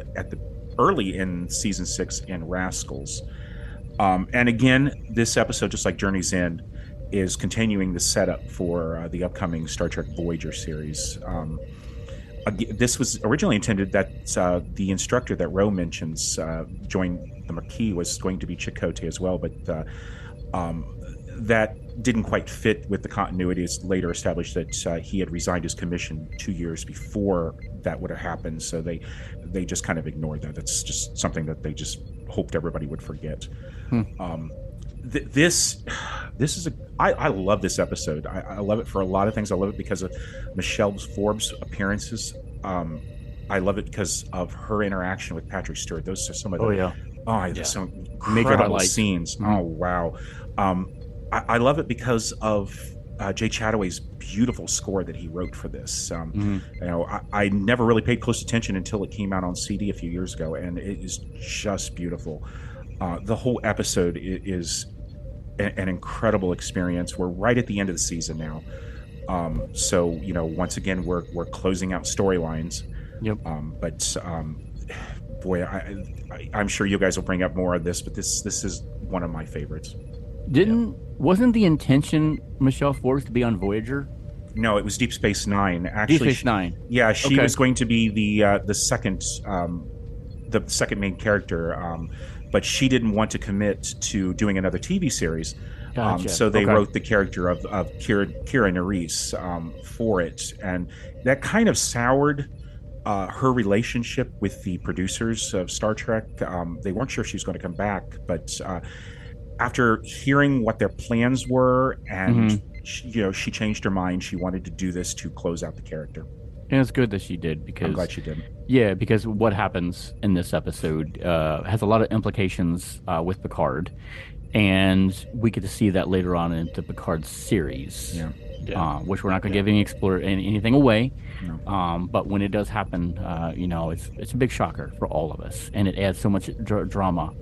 early in season 6 in Rascals. And again, this episode, just like Journey's End, is continuing the setup for the upcoming Star Trek Voyager series. This was originally intended that the instructor that Ro mentions joined the Maquis was going to be Chakotay as well, but that didn't quite fit with the continuity. It's later established that he had resigned his commission 2 years before that would have happened, so they just kind of ignored that. That's just something that they just hoped everybody would forget. This is I love this episode. I love it for a lot of things. I love it because of Michelle Forbes' appearances. I love it because of her interaction with Patrick Stewart. Those are some of the some incredible scenes. Oh wow. I love it because of Jay Chataway's beautiful score that he wrote for this. I never really paid close attention until it came out on CD a few years ago, and it is just beautiful. The whole episode is an incredible experience. We're right at the end of the season now, so once again we're closing out storylines. Boy, I'm sure you guys will bring up more of this, but this is one of my favorites. Wasn't the intention Michelle Forbes to be on Voyager? No, it was Deep Space Nine. Actually, Deep Space Nine. Yeah, she was going to be the second main character, but she didn't want to commit to doing another TV series. Gotcha. So they wrote the character of Kira Nerys for it, and that kind of soured her relationship with the producers of Star Trek. They weren't sure she was going to come back, but after hearing what their plans were, and she changed her mind. She wanted to do this to close out the character. And it's good that she did, because I'm glad she did. Yeah, because what happens in this episode has a lot of implications with Picard, and we get to see that later on into Picard's series. Which we're not going to give anything away. No. But when it does happen, it's a big shocker for all of us, and it adds so much drama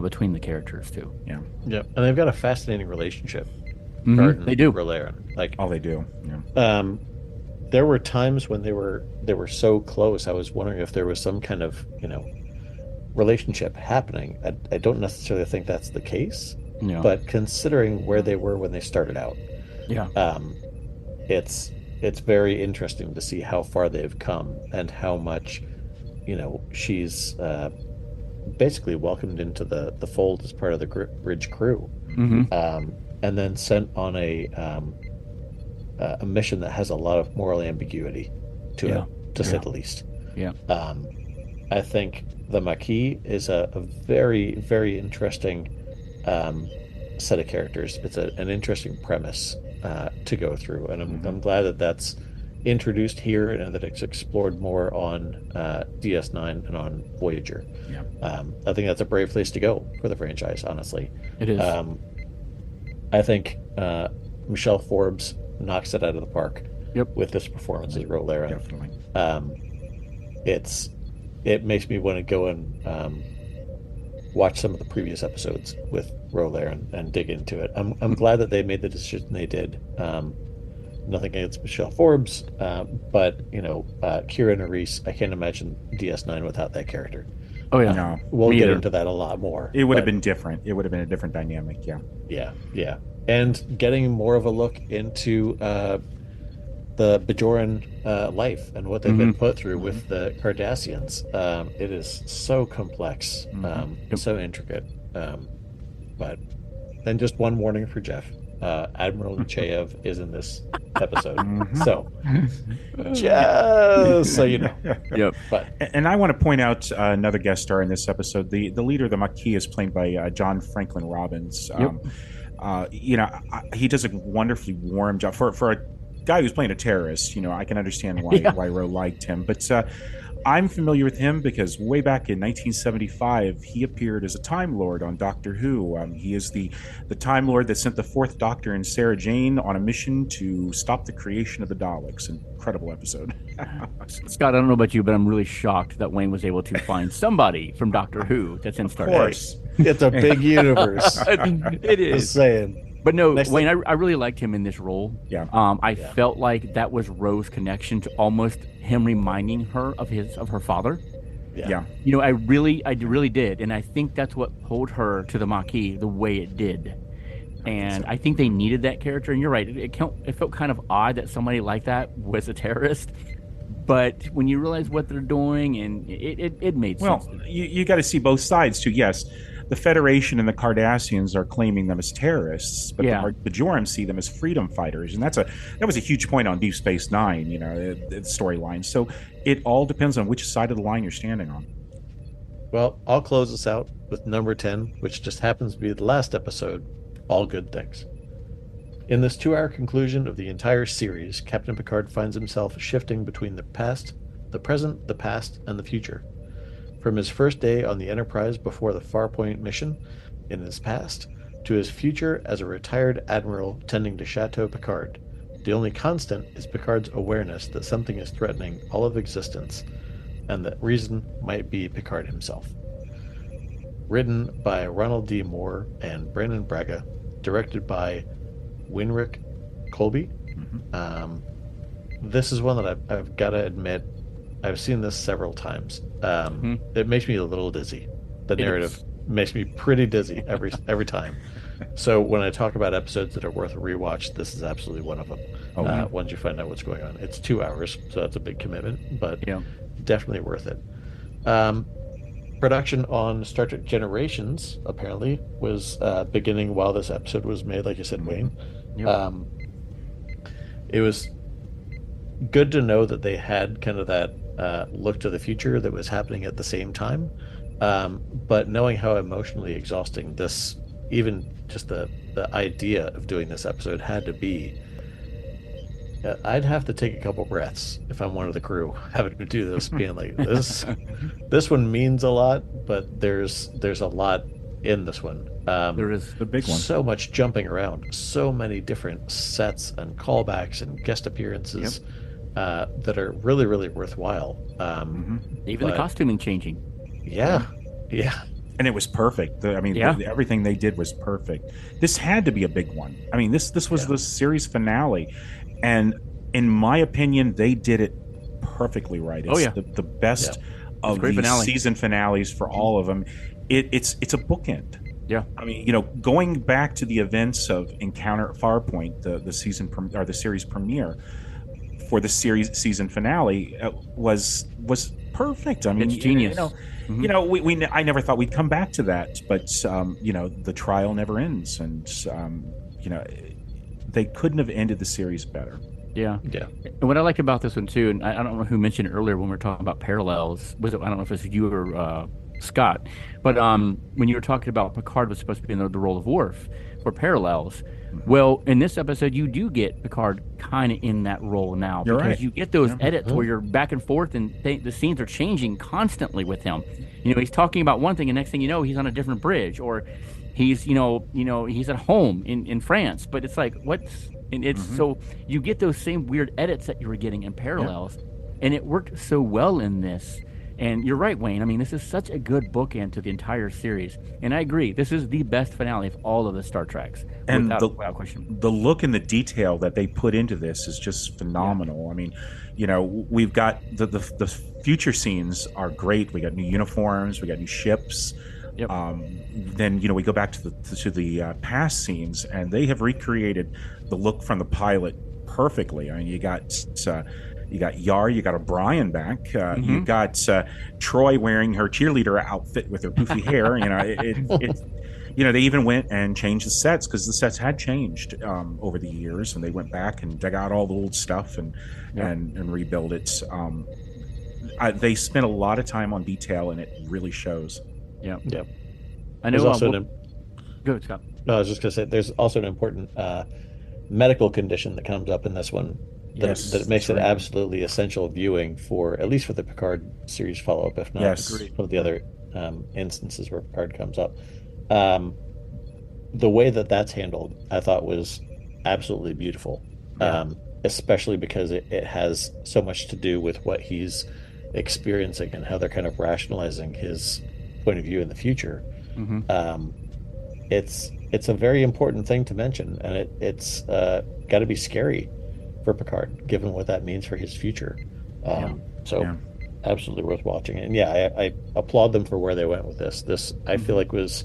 between the characters too. Yeah, and they've got a fascinating relationship. They do. Laren. They do. Yeah. There were times when they were so close. I was wondering if there was some kind of relationship happening. I don't necessarily think that's the case, Yeah. but considering where they were when they started out, Yeah. it's very interesting to see how far they've come and how much, she's basically welcomed into the fold as part of the bridge crew, and then sent on a mission that has a lot of moral ambiguity to it, to say the least. Yeah. I think the Maquis is a very, very interesting set of characters. It's an interesting premise to go through, and I'm glad that that's introduced here and that it's explored more on DS9 and on Voyager. Yeah. I think that's a brave place to go for the franchise, honestly. It is. I think Michelle Forbes knocks it out of the park with this performance as Rolera. Definitely. It makes me want to go and watch some of the previous episodes with Rolera and dig into it. I'm glad that they made the decision they did. Nothing against Michelle Forbes, but Kira Nerys, I can't imagine DS9 without that character. Oh yeah, No, we'll get into that a lot more. it would have been different. It would have been a different dynamic. Yeah. Yeah, and getting more of a look into the Bajoran life and what they've been put through with the Cardassians. It is so complex, so intricate. But then just one warning for Jeff. Admiral Nechayev is in this episode. So just so you know. Yep. But And I want to point out another guest star in this episode. The leader of the Maquis is played by John Franklin Robbins. He does a wonderfully warm job for a guy who's playing a terrorist. I can understand why Ro liked him, but I'm familiar with him because way back in 1975, he appeared as a Time Lord on Doctor Who. He is the Time Lord that sent the Fourth Doctor and Sarah Jane on a mission to stop the creation of the Daleks. Incredible episode. Scott, I don't know about you, but I'm really shocked that Wayne was able to find somebody from Doctor Who that's in Star Of Trek. course. it's a big universe. It is. Just saying. But no, Next Wayne, I really liked him in this role. Yeah. I felt like that was Ro's connection to almost him reminding her of her father. Yeah. I really did, and I think that's what pulled her to the Maquis the way it did. And I think they needed that character. And you're right, it felt kind of odd that somebody like that was a terrorist. But when you realize what they're doing, and it made sense. Well, you got to see both sides too. Yes, the Federation and the Cardassians are claiming them as terrorists, but the Bajoran see them as freedom fighters, and that was a huge point on Deep Space Nine. The storyline. So it all depends on which side of the line you're standing on. Well, I'll close this out with number 10, which just happens to be the last episode. All good things. In this 2-hour conclusion of the entire series, Captain Picard finds himself shifting between the past, the present, the past, and the future. From his first day on the Enterprise before the Farpoint mission in his past, to his future as a retired admiral tending to Chateau Picard, the only constant is Picard's awareness that something is threatening all of existence, and that reason might be Picard himself. Written by Ronald D. Moore and Brandon Braga, directed by Winrick Colby. This is one that I've got to admit, I've seen this several times. It makes me a little dizzy. The narrative makes me pretty dizzy every time. So when I talk about episodes that are worth a rewatch, this is absolutely one of them. Once you find out what's going on. It's 2 hours, so that's a big commitment, but definitely worth it. Production on Star Trek Generations, apparently, was beginning while this episode was made, like you said, Wayne. It was good to know that they had kind of that look to the future that was happening at the same time. But knowing how emotionally exhausting this, even just the idea of doing this episode had to be, I'd have to take a couple breaths if I'm one of the crew having to do this, being like, this one means a lot, but there's a lot in this one. There is the big one. So much jumping around, so many different sets and callbacks and guest appearances that are really, really worthwhile. Even the costuming changing. Yeah. And it was perfect. Everything they did was perfect. This had to be a big one. I mean, this was the series finale, and in my opinion, they did it perfectly right. It's the best of great these finale. season finales for all of them. It's a bookend. Yeah. I mean, going back to the events of Encounter at Farpoint, the series premiere for the season finale was perfect. I mean, It's genius. I never thought we'd come back to that, but the trial never ends, and they couldn't have ended the series better. Yeah. Yeah. And what I like about this one too, and I don't know who mentioned it earlier when we were talking about parallels. I don't know if it's you or Scott, but when you were talking about Picard was supposed to be in the role of Worf for parallels. Well, in this episode, you do get Picard kind of in that role now, You're because right. you get those edits where you're back and forth, and the scenes are changing constantly with him. He's talking about one thing, and next thing you know, he's on a different bridge, or he's he's at home in France. But it's like, what's and it's so you get those same weird edits that you were getting in parallels, and it worked so well in this. And you're right, Wayne. I mean, this is such a good bookend to the entire series. And I agree, this is the best finale of all of the Star Treks, And without question. The look and the detail that they put into this is just phenomenal. I mean, we've got the future scenes are great. We got new uniforms, we got new ships. Yep. Then we go back to the past scenes, and they have recreated the look from the pilot perfectly. I mean, you got Yar, you got O'Brien back. You got Troy wearing her cheerleader outfit with her poofy hair. They even went and changed the sets, because the sets had changed over the years, and they went back and dug out all the old stuff and rebuilt it. They spent a lot of time on detail, and it really shows. Yeah. Yep. I know. There's also Go ahead, Scott. No, I was just going to say, there's also an important medical condition that comes up in this one that makes it absolutely essential viewing for, at least for the Picard series follow-up, if not some of the other instances where Picard comes up. The way that's handled, I thought, was absolutely beautiful, especially because it has so much to do with what he's experiencing and how they're kind of rationalizing his point of view in the future. It's a very important thing to mention, and it's got to be scary for Picard, given what that means for his future. Absolutely worth watching. And I applaud them for where they went with this. I feel like was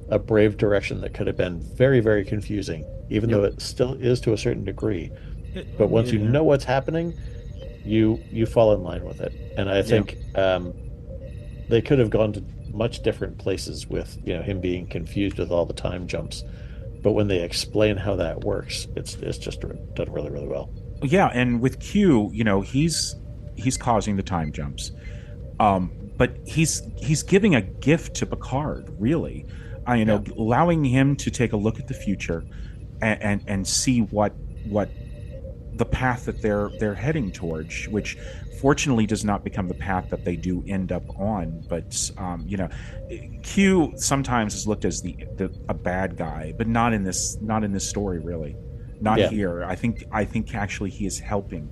a brave direction that could have been very, very confusing, even though it still is to a certain degree. But once you know what's happening, you fall in line with it. And I think they could have gone to much different places with him being confused with all the time jumps. But when they explain how that works, it's just done really, really well. Yeah, and with Q, he's causing the time jumps, but he's giving a gift to Picard, really. Allowing him to take a look at the future and see what the path that they're heading towards, which fortunately does not become the path that they do end up on. But Q sometimes is looked as a bad guy, but not in this story, really. Not here. I think actually he is helping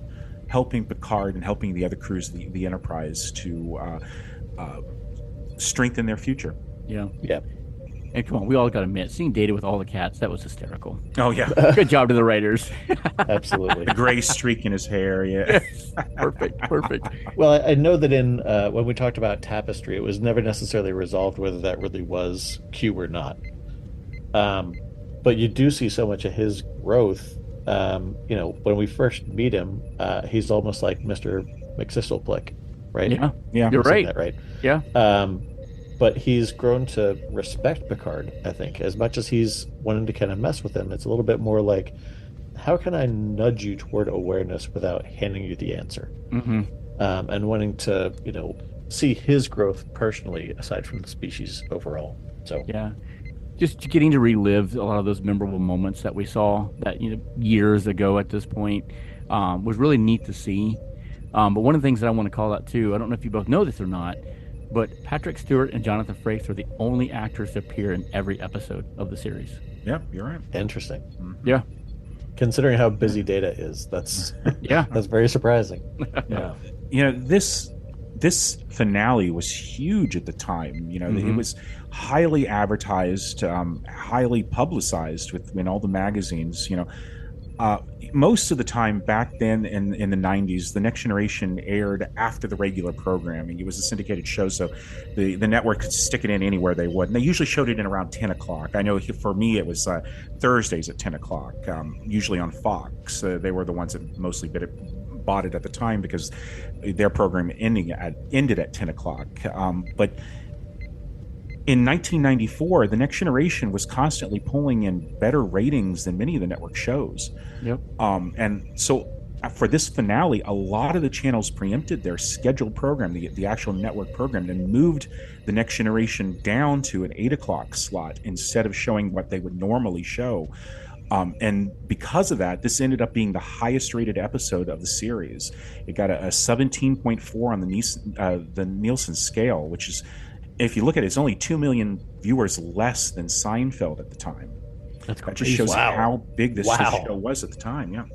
Picard and helping the other crews of the Enterprise to strengthen their future. Yeah. And come on, we all got to admit, seeing Data with all the cats, that was hysterical. Oh, yeah. Good job to the writers. Absolutely. The gray streak in his hair, yeah. Perfect. Well, I know that in when we talked about Tapestry, it was never necessarily resolved whether that really was Q or not. But you do see so much of his growth. When we first meet him, he's almost like Mr. McSistleplick, right? Yeah. You're right. That right. Yeah. But he's grown to respect Picard, I think. As much as he's wanting to kind of mess with him, it's a little bit more like, how can I nudge you toward awareness without handing you the answer? And wanting to, see his growth personally, aside from the species overall. So just getting to relive a lot of those memorable moments that we saw that years ago at this point was really neat to see. But one of the things that I want to call out too, I don't know if you both know this or not, but Patrick Stewart and Jonathan Frakes are the only actors to appear in every episode of the series. Yeah, you're right. Interesting. Yeah. Considering how busy Data is, that's that's very surprising. Yeah. This finale was huge at the time. It was highly advertised, highly publicized in all the magazines. most of the time back then in the 90s, the Next Generation aired after the regular programming. It was a syndicated show, so the network could stick it in anywhere they would. And they usually showed it in around 10 o'clock. I know for me it was Thursdays at 10 o'clock, usually on Fox. They were the ones that mostly bought it at the time because their program ended at 10 o'clock. But in 1994, the Next Generation was constantly pulling in better ratings than many of the network shows. Yep. And so for this finale, a lot of the channels preempted their scheduled program, the actual network program, and moved the Next Generation down to an 8 o'clock slot instead of showing what they would normally show. And because of that, this ended up being the highest rated episode of the series. It got a 17.4 on the Nielsen scale, which is, if you look at it, it's only 2 million viewers less than Seinfeld at the time. That just shows how big this show was at the time.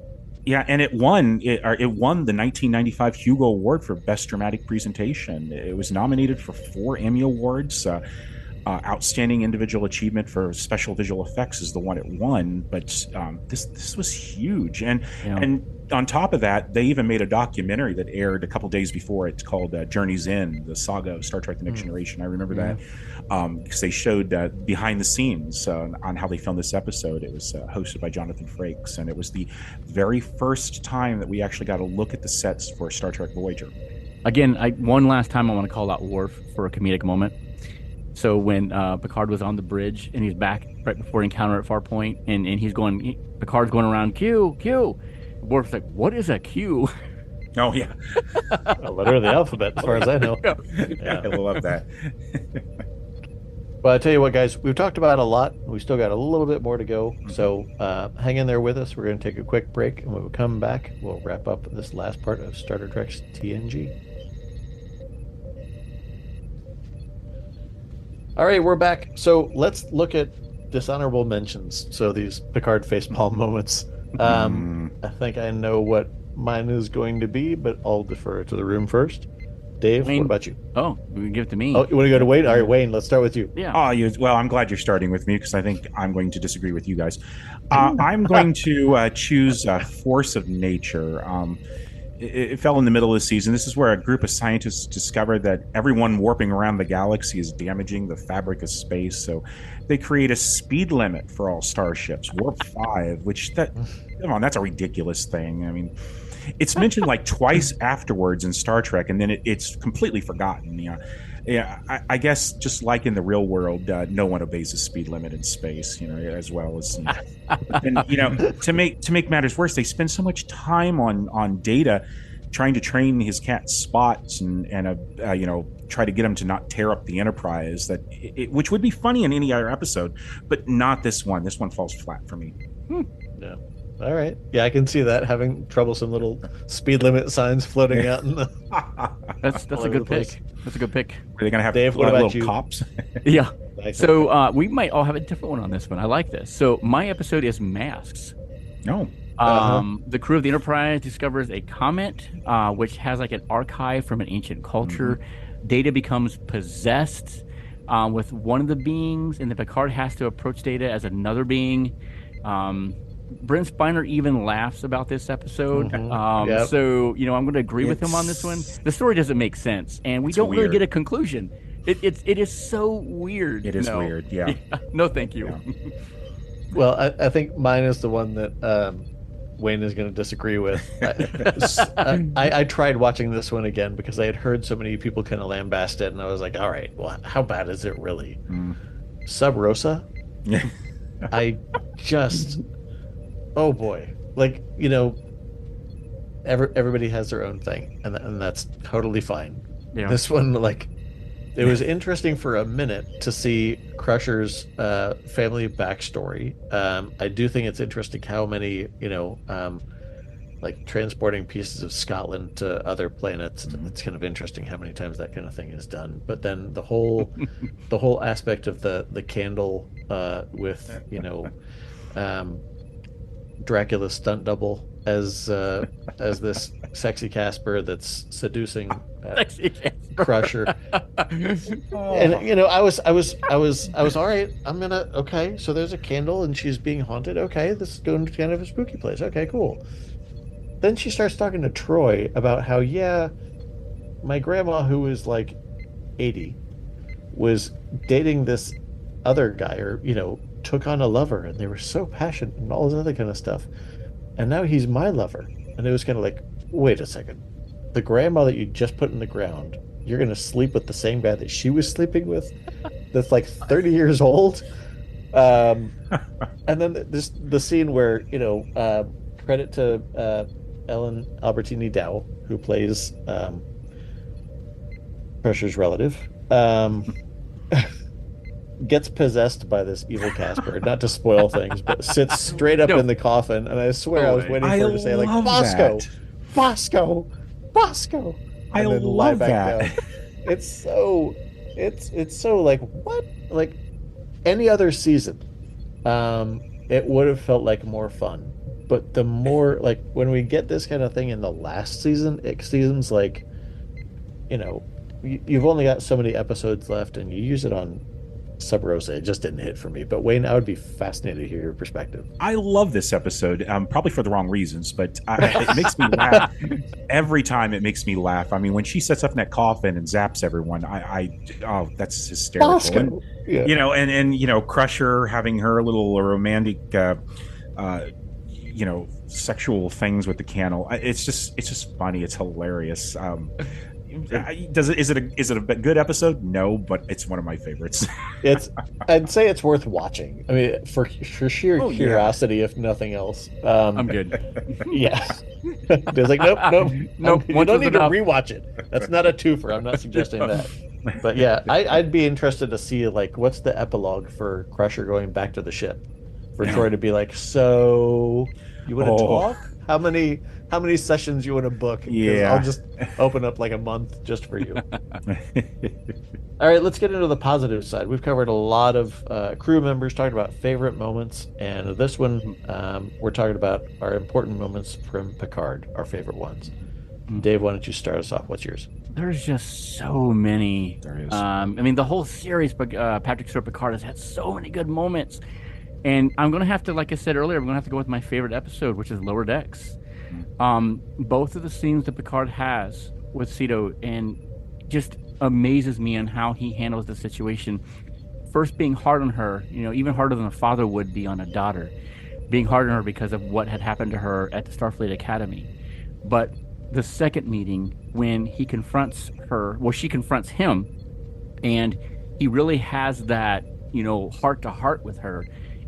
Yeah, and it won the 1995 Hugo Award for Best Dramatic Presentation. It was nominated for 4 Emmy Awards. Outstanding Individual Achievement for Special Visual Effects is the one it won, but this was huge. And on top of that, they even made a documentary that aired a couple days before it called Journey's End, the saga of Star Trek: The Next Generation. I remember that because they showed behind the scenes on how they filmed this episode. It was hosted by Jonathan Frakes, and it was the very first time that we actually got a look at the sets for Star Trek Voyager. Again, one last time I want to call out Worf for a comedic moment. So when Picard was on the bridge and he's back right before encounter at Farpoint, and Picard's going around Q. Worf's like, "What is a Q?" Oh yeah, a letter of the alphabet, as far as I know. Yeah, I love that. Well, I tell you what, guys, we've talked about a lot. We still got a little bit more to go, so hang in there with us. We're going to take a quick break, and when we come back, we'll wrap up this last part of Star Trek's TNG. All right, we're back. So let's look at dishonorable mentions. So these Picard facepalm moments. I think I know what mine is going to be, but I'll defer to the room first. Dave, Wayne, what about you? Oh, we can give it to me. Oh, you want to go to Wayne? All right, Wayne, let's start with you. Yeah. Well, I'm glad you're starting with me because I think I'm going to disagree with you guys. I'm going to choose Force of Nature. It fell in the middle of the season. This is where a group of scientists discovered that everyone warping around the galaxy is damaging the fabric of space. So they create a speed limit for all starships, Warp 5, that's a ridiculous thing. I mean, it's mentioned like twice afterwards in Star Trek, and then it's completely forgotten. I guess just like in the real world, no one obeys the speed limit in space, as well as, and to make matters worse, they spend so much time on Data trying to train his cat Spots and try to get him to not tear up the Enterprise, which would be funny in any other episode, but not this one. This one falls flat for me. Yeah. All right. Yeah, I can see that, having troublesome little speed limit signs floating out in the. That's a good pick. That's a good pick. Are they going to have Dave, what about little you? cops? Yeah. So we might all have a different one on this one. I like this. So my episode is Masks. No. The crew of the Enterprise discovers a comet, which has like an archive from an ancient culture. Data becomes possessed with one of the beings, and the Picard has to approach Data as another being. Brent Spiner even laughs about this episode. Yep. So, I'm going to agree with him on this one. The story doesn't make sense, and we don't really get a conclusion. It is so weird. It is weird, yeah. No, thank you. Yeah. Well, I think mine is the one that Wayne is going to disagree with. I tried watching this one again because I had heard so many people kind of lambast it, and I was like, all right, well, how bad is it really? Sub Rosa? Yeah. I just... Oh boy. Like, everybody has their own thing, and that's totally fine. Yeah. This one, it was interesting for a minute to see Crusher's family backstory. I do think it's interesting how many, transporting pieces of Scotland to other planets. It's kind of interesting how many times that kind of thing is done. But then the whole aspect of the candle with, Dracula's stunt double as this sexy Casper that's seducing Sexy Casper. Crusher. And I was all right. Okay, so there's a candle and she's being haunted. Okay, this is going to kind of a spooky place. Okay, cool. Then she starts talking to Troy about how, yeah, my grandma, who is like 80, was dating this other guy, or took on a lover, and they were so passionate and all this other kind of stuff, and now he's my lover. And it was kind of like, wait a second, the grandma that you just put in the ground, you're going to sleep with the same guy that she was sleeping with, that's like 30 years old. And then the scene where credit to Ellen Albertini Dow, who plays Crusher's relative, gets possessed by this evil Casper. Not to spoil things, but sits straight up in the coffin, and I swear I was waiting for her to say, like, Bosco, Bosco, Bosco, and then lie back down. It's so like, what? Like any other season, it would have felt like more fun. But the more, like, when we get this kind of thing in the last season, it seems like, you've only got so many episodes left, and you use it on Sub Rosa. It just didn't hit for me. But Wayne, I would be fascinated to hear your perspective. I love this episode, probably for the wrong reasons, but it makes me laugh. Every time it makes me laugh. I mean, when she sets up in that coffin and zaps everyone, oh, that's hysterical. And, yeah. and Crusher having her little romantic sexual things with the candle. It's just funny. It's hilarious. Is it a good episode? No, but it's one of my favorites. I'd say it's worth watching. I mean, for sheer curiosity, if nothing else. I'm good. Yeah. There's like, nope. You don't need to rewatch it. That's not a twofer. I'm not suggesting that. But yeah, I'd be interested to see, like, what's the epilogue for Crusher going back to the ship, for Troy to be like, so you want to talk? How many sessions you want to book? Yeah, I'll just open up like a month just for you. All right, let's get into the positive side. We've covered a lot of crew members, talking about favorite moments, and this one we're talking about our important moments from Picard, our favorite ones. Dave, why don't you start us off? What's yours? There's just so many. There is. I mean, the whole series, Patrick Stewart Picard has had so many good moments. And I'm going to have to, like I said earlier, I'm going to have to go with my favorite episode, which is Lower Decks. Both of the scenes that Picard has with Cito, and just amazes me on how he handles the situation. First, being hard on her, even harder than a father would be on a daughter. Being hard on her because of what had happened to her at the Starfleet Academy. But the second meeting, when he confronts her, well, she confronts him, and he really has that, heart-to-heart with her.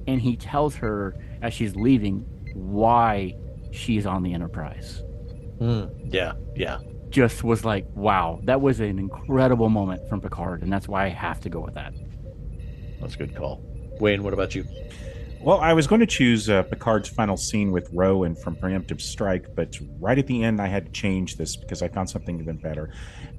And he tells her as she's leaving why she's on the Enterprise. Yeah. Just was like, wow, that was an incredible moment from Picard, and that's why I have to go with that. That's a good call. Wayne, what about you? Well, I was going to choose Picard's final scene with Rowan from Preemptive Strike, but right at the end, I had to change this because I found something even better.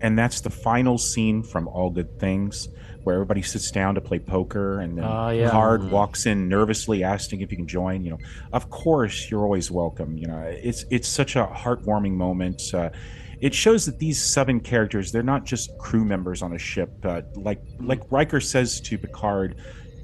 And that's the final scene from All Good Things, where everybody sits down to play poker, and then Picard walks in nervously asking if you can join. Of course, you're always welcome. It's such a heartwarming moment. It shows that these 7 characters, they're not just crew members on a ship. Like Riker says to Picard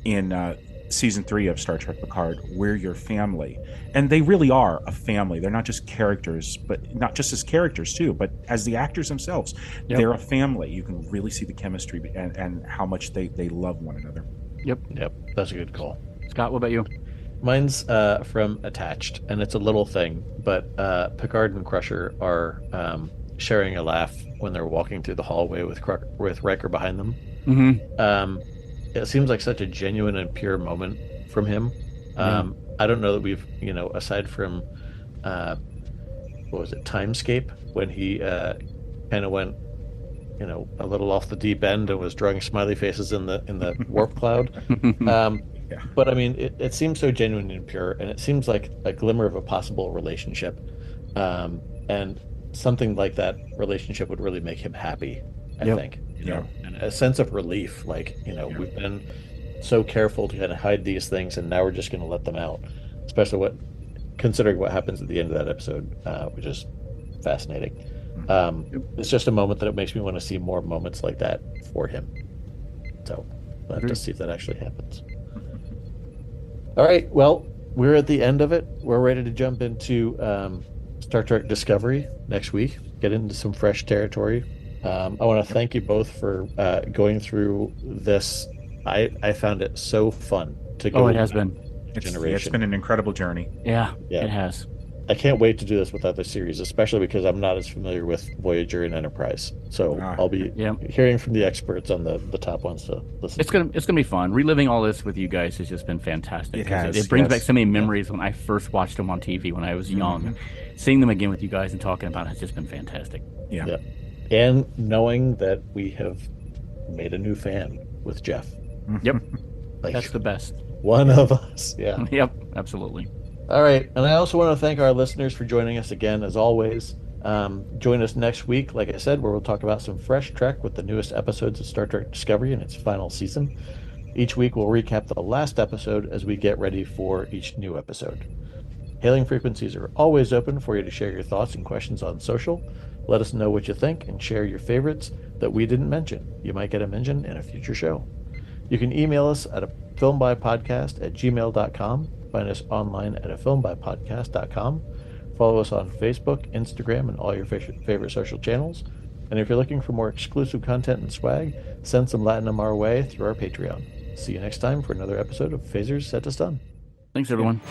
in season 3 of Star Trek Picard, we're your family. And they really are a family. They're not just characters, but not just as characters too, but as the actors themselves. Yep. They're a family. You can really see the chemistry and how much they love one another. Yep. That's a good call. Scott, what about you? Mine's from Attached, and it's a little thing, but Picard and Crusher are sharing a laugh when they're walking through the hallway with Riker behind them. Mm-hmm. It seems like such a genuine and pure moment from him. I don't know that we've, aside from, what was it, Timescape, when he kind of went, a little off the deep end and was drawing smiley faces in the warp cloud. But I mean, it seems so genuine and pure, and it seems like a glimmer of a possible relationship. And something like that relationship would really make him happy, I think. And a sense of relief, like, we've been so careful to kind of hide these things, and now we're just going to let them out. Especially considering what happens at the end of that episode, which is fascinating. It's just a moment that it makes me want to see more moments like that for him. So we'll have to see if that actually happens. All right, well, we're at the end of it. We're ready to jump into Star Trek Discovery next week, get into some fresh territory. I want to thank you both for going through this. I found it so fun to go. Oh, it has been. It's been an incredible journey. Yeah, it has. I can't wait to do this with other series, especially because I'm not as familiar with Voyager and Enterprise. So I'll be hearing from the experts on the top ones to listen. It's gonna be fun. Reliving all this with you guys has just been fantastic. It brings back so many memories when I first watched them on TV when I was young. Seeing them again with you guys and talking about it has just been fantastic. Yeah. And knowing that we have made a new fan with Jeff. Yep. That's the best. One of us. Yeah. Yep. Absolutely. All right. And I also want to thank our listeners for joining us again, as always. Join us next week, like I said, where we'll talk about some fresh Trek with the newest episodes of Star Trek Discovery in its final season. Each week, we'll recap the last episode as we get ready for each new episode. Hailing frequencies are always open for you to share your thoughts and questions on social. Let us know what you think and share your favorites that we didn't mention. You might get a mention in a future show. You can email us at filmbypodcast@gmail.com. Find us online at filmbypodcast.com. Follow us on Facebook, Instagram, and all your favorite social channels. And if you're looking for more exclusive content and swag, send some Latinum our way through our Patreon. See you next time for another episode of Phasers Set to Stun. Thanks, everyone.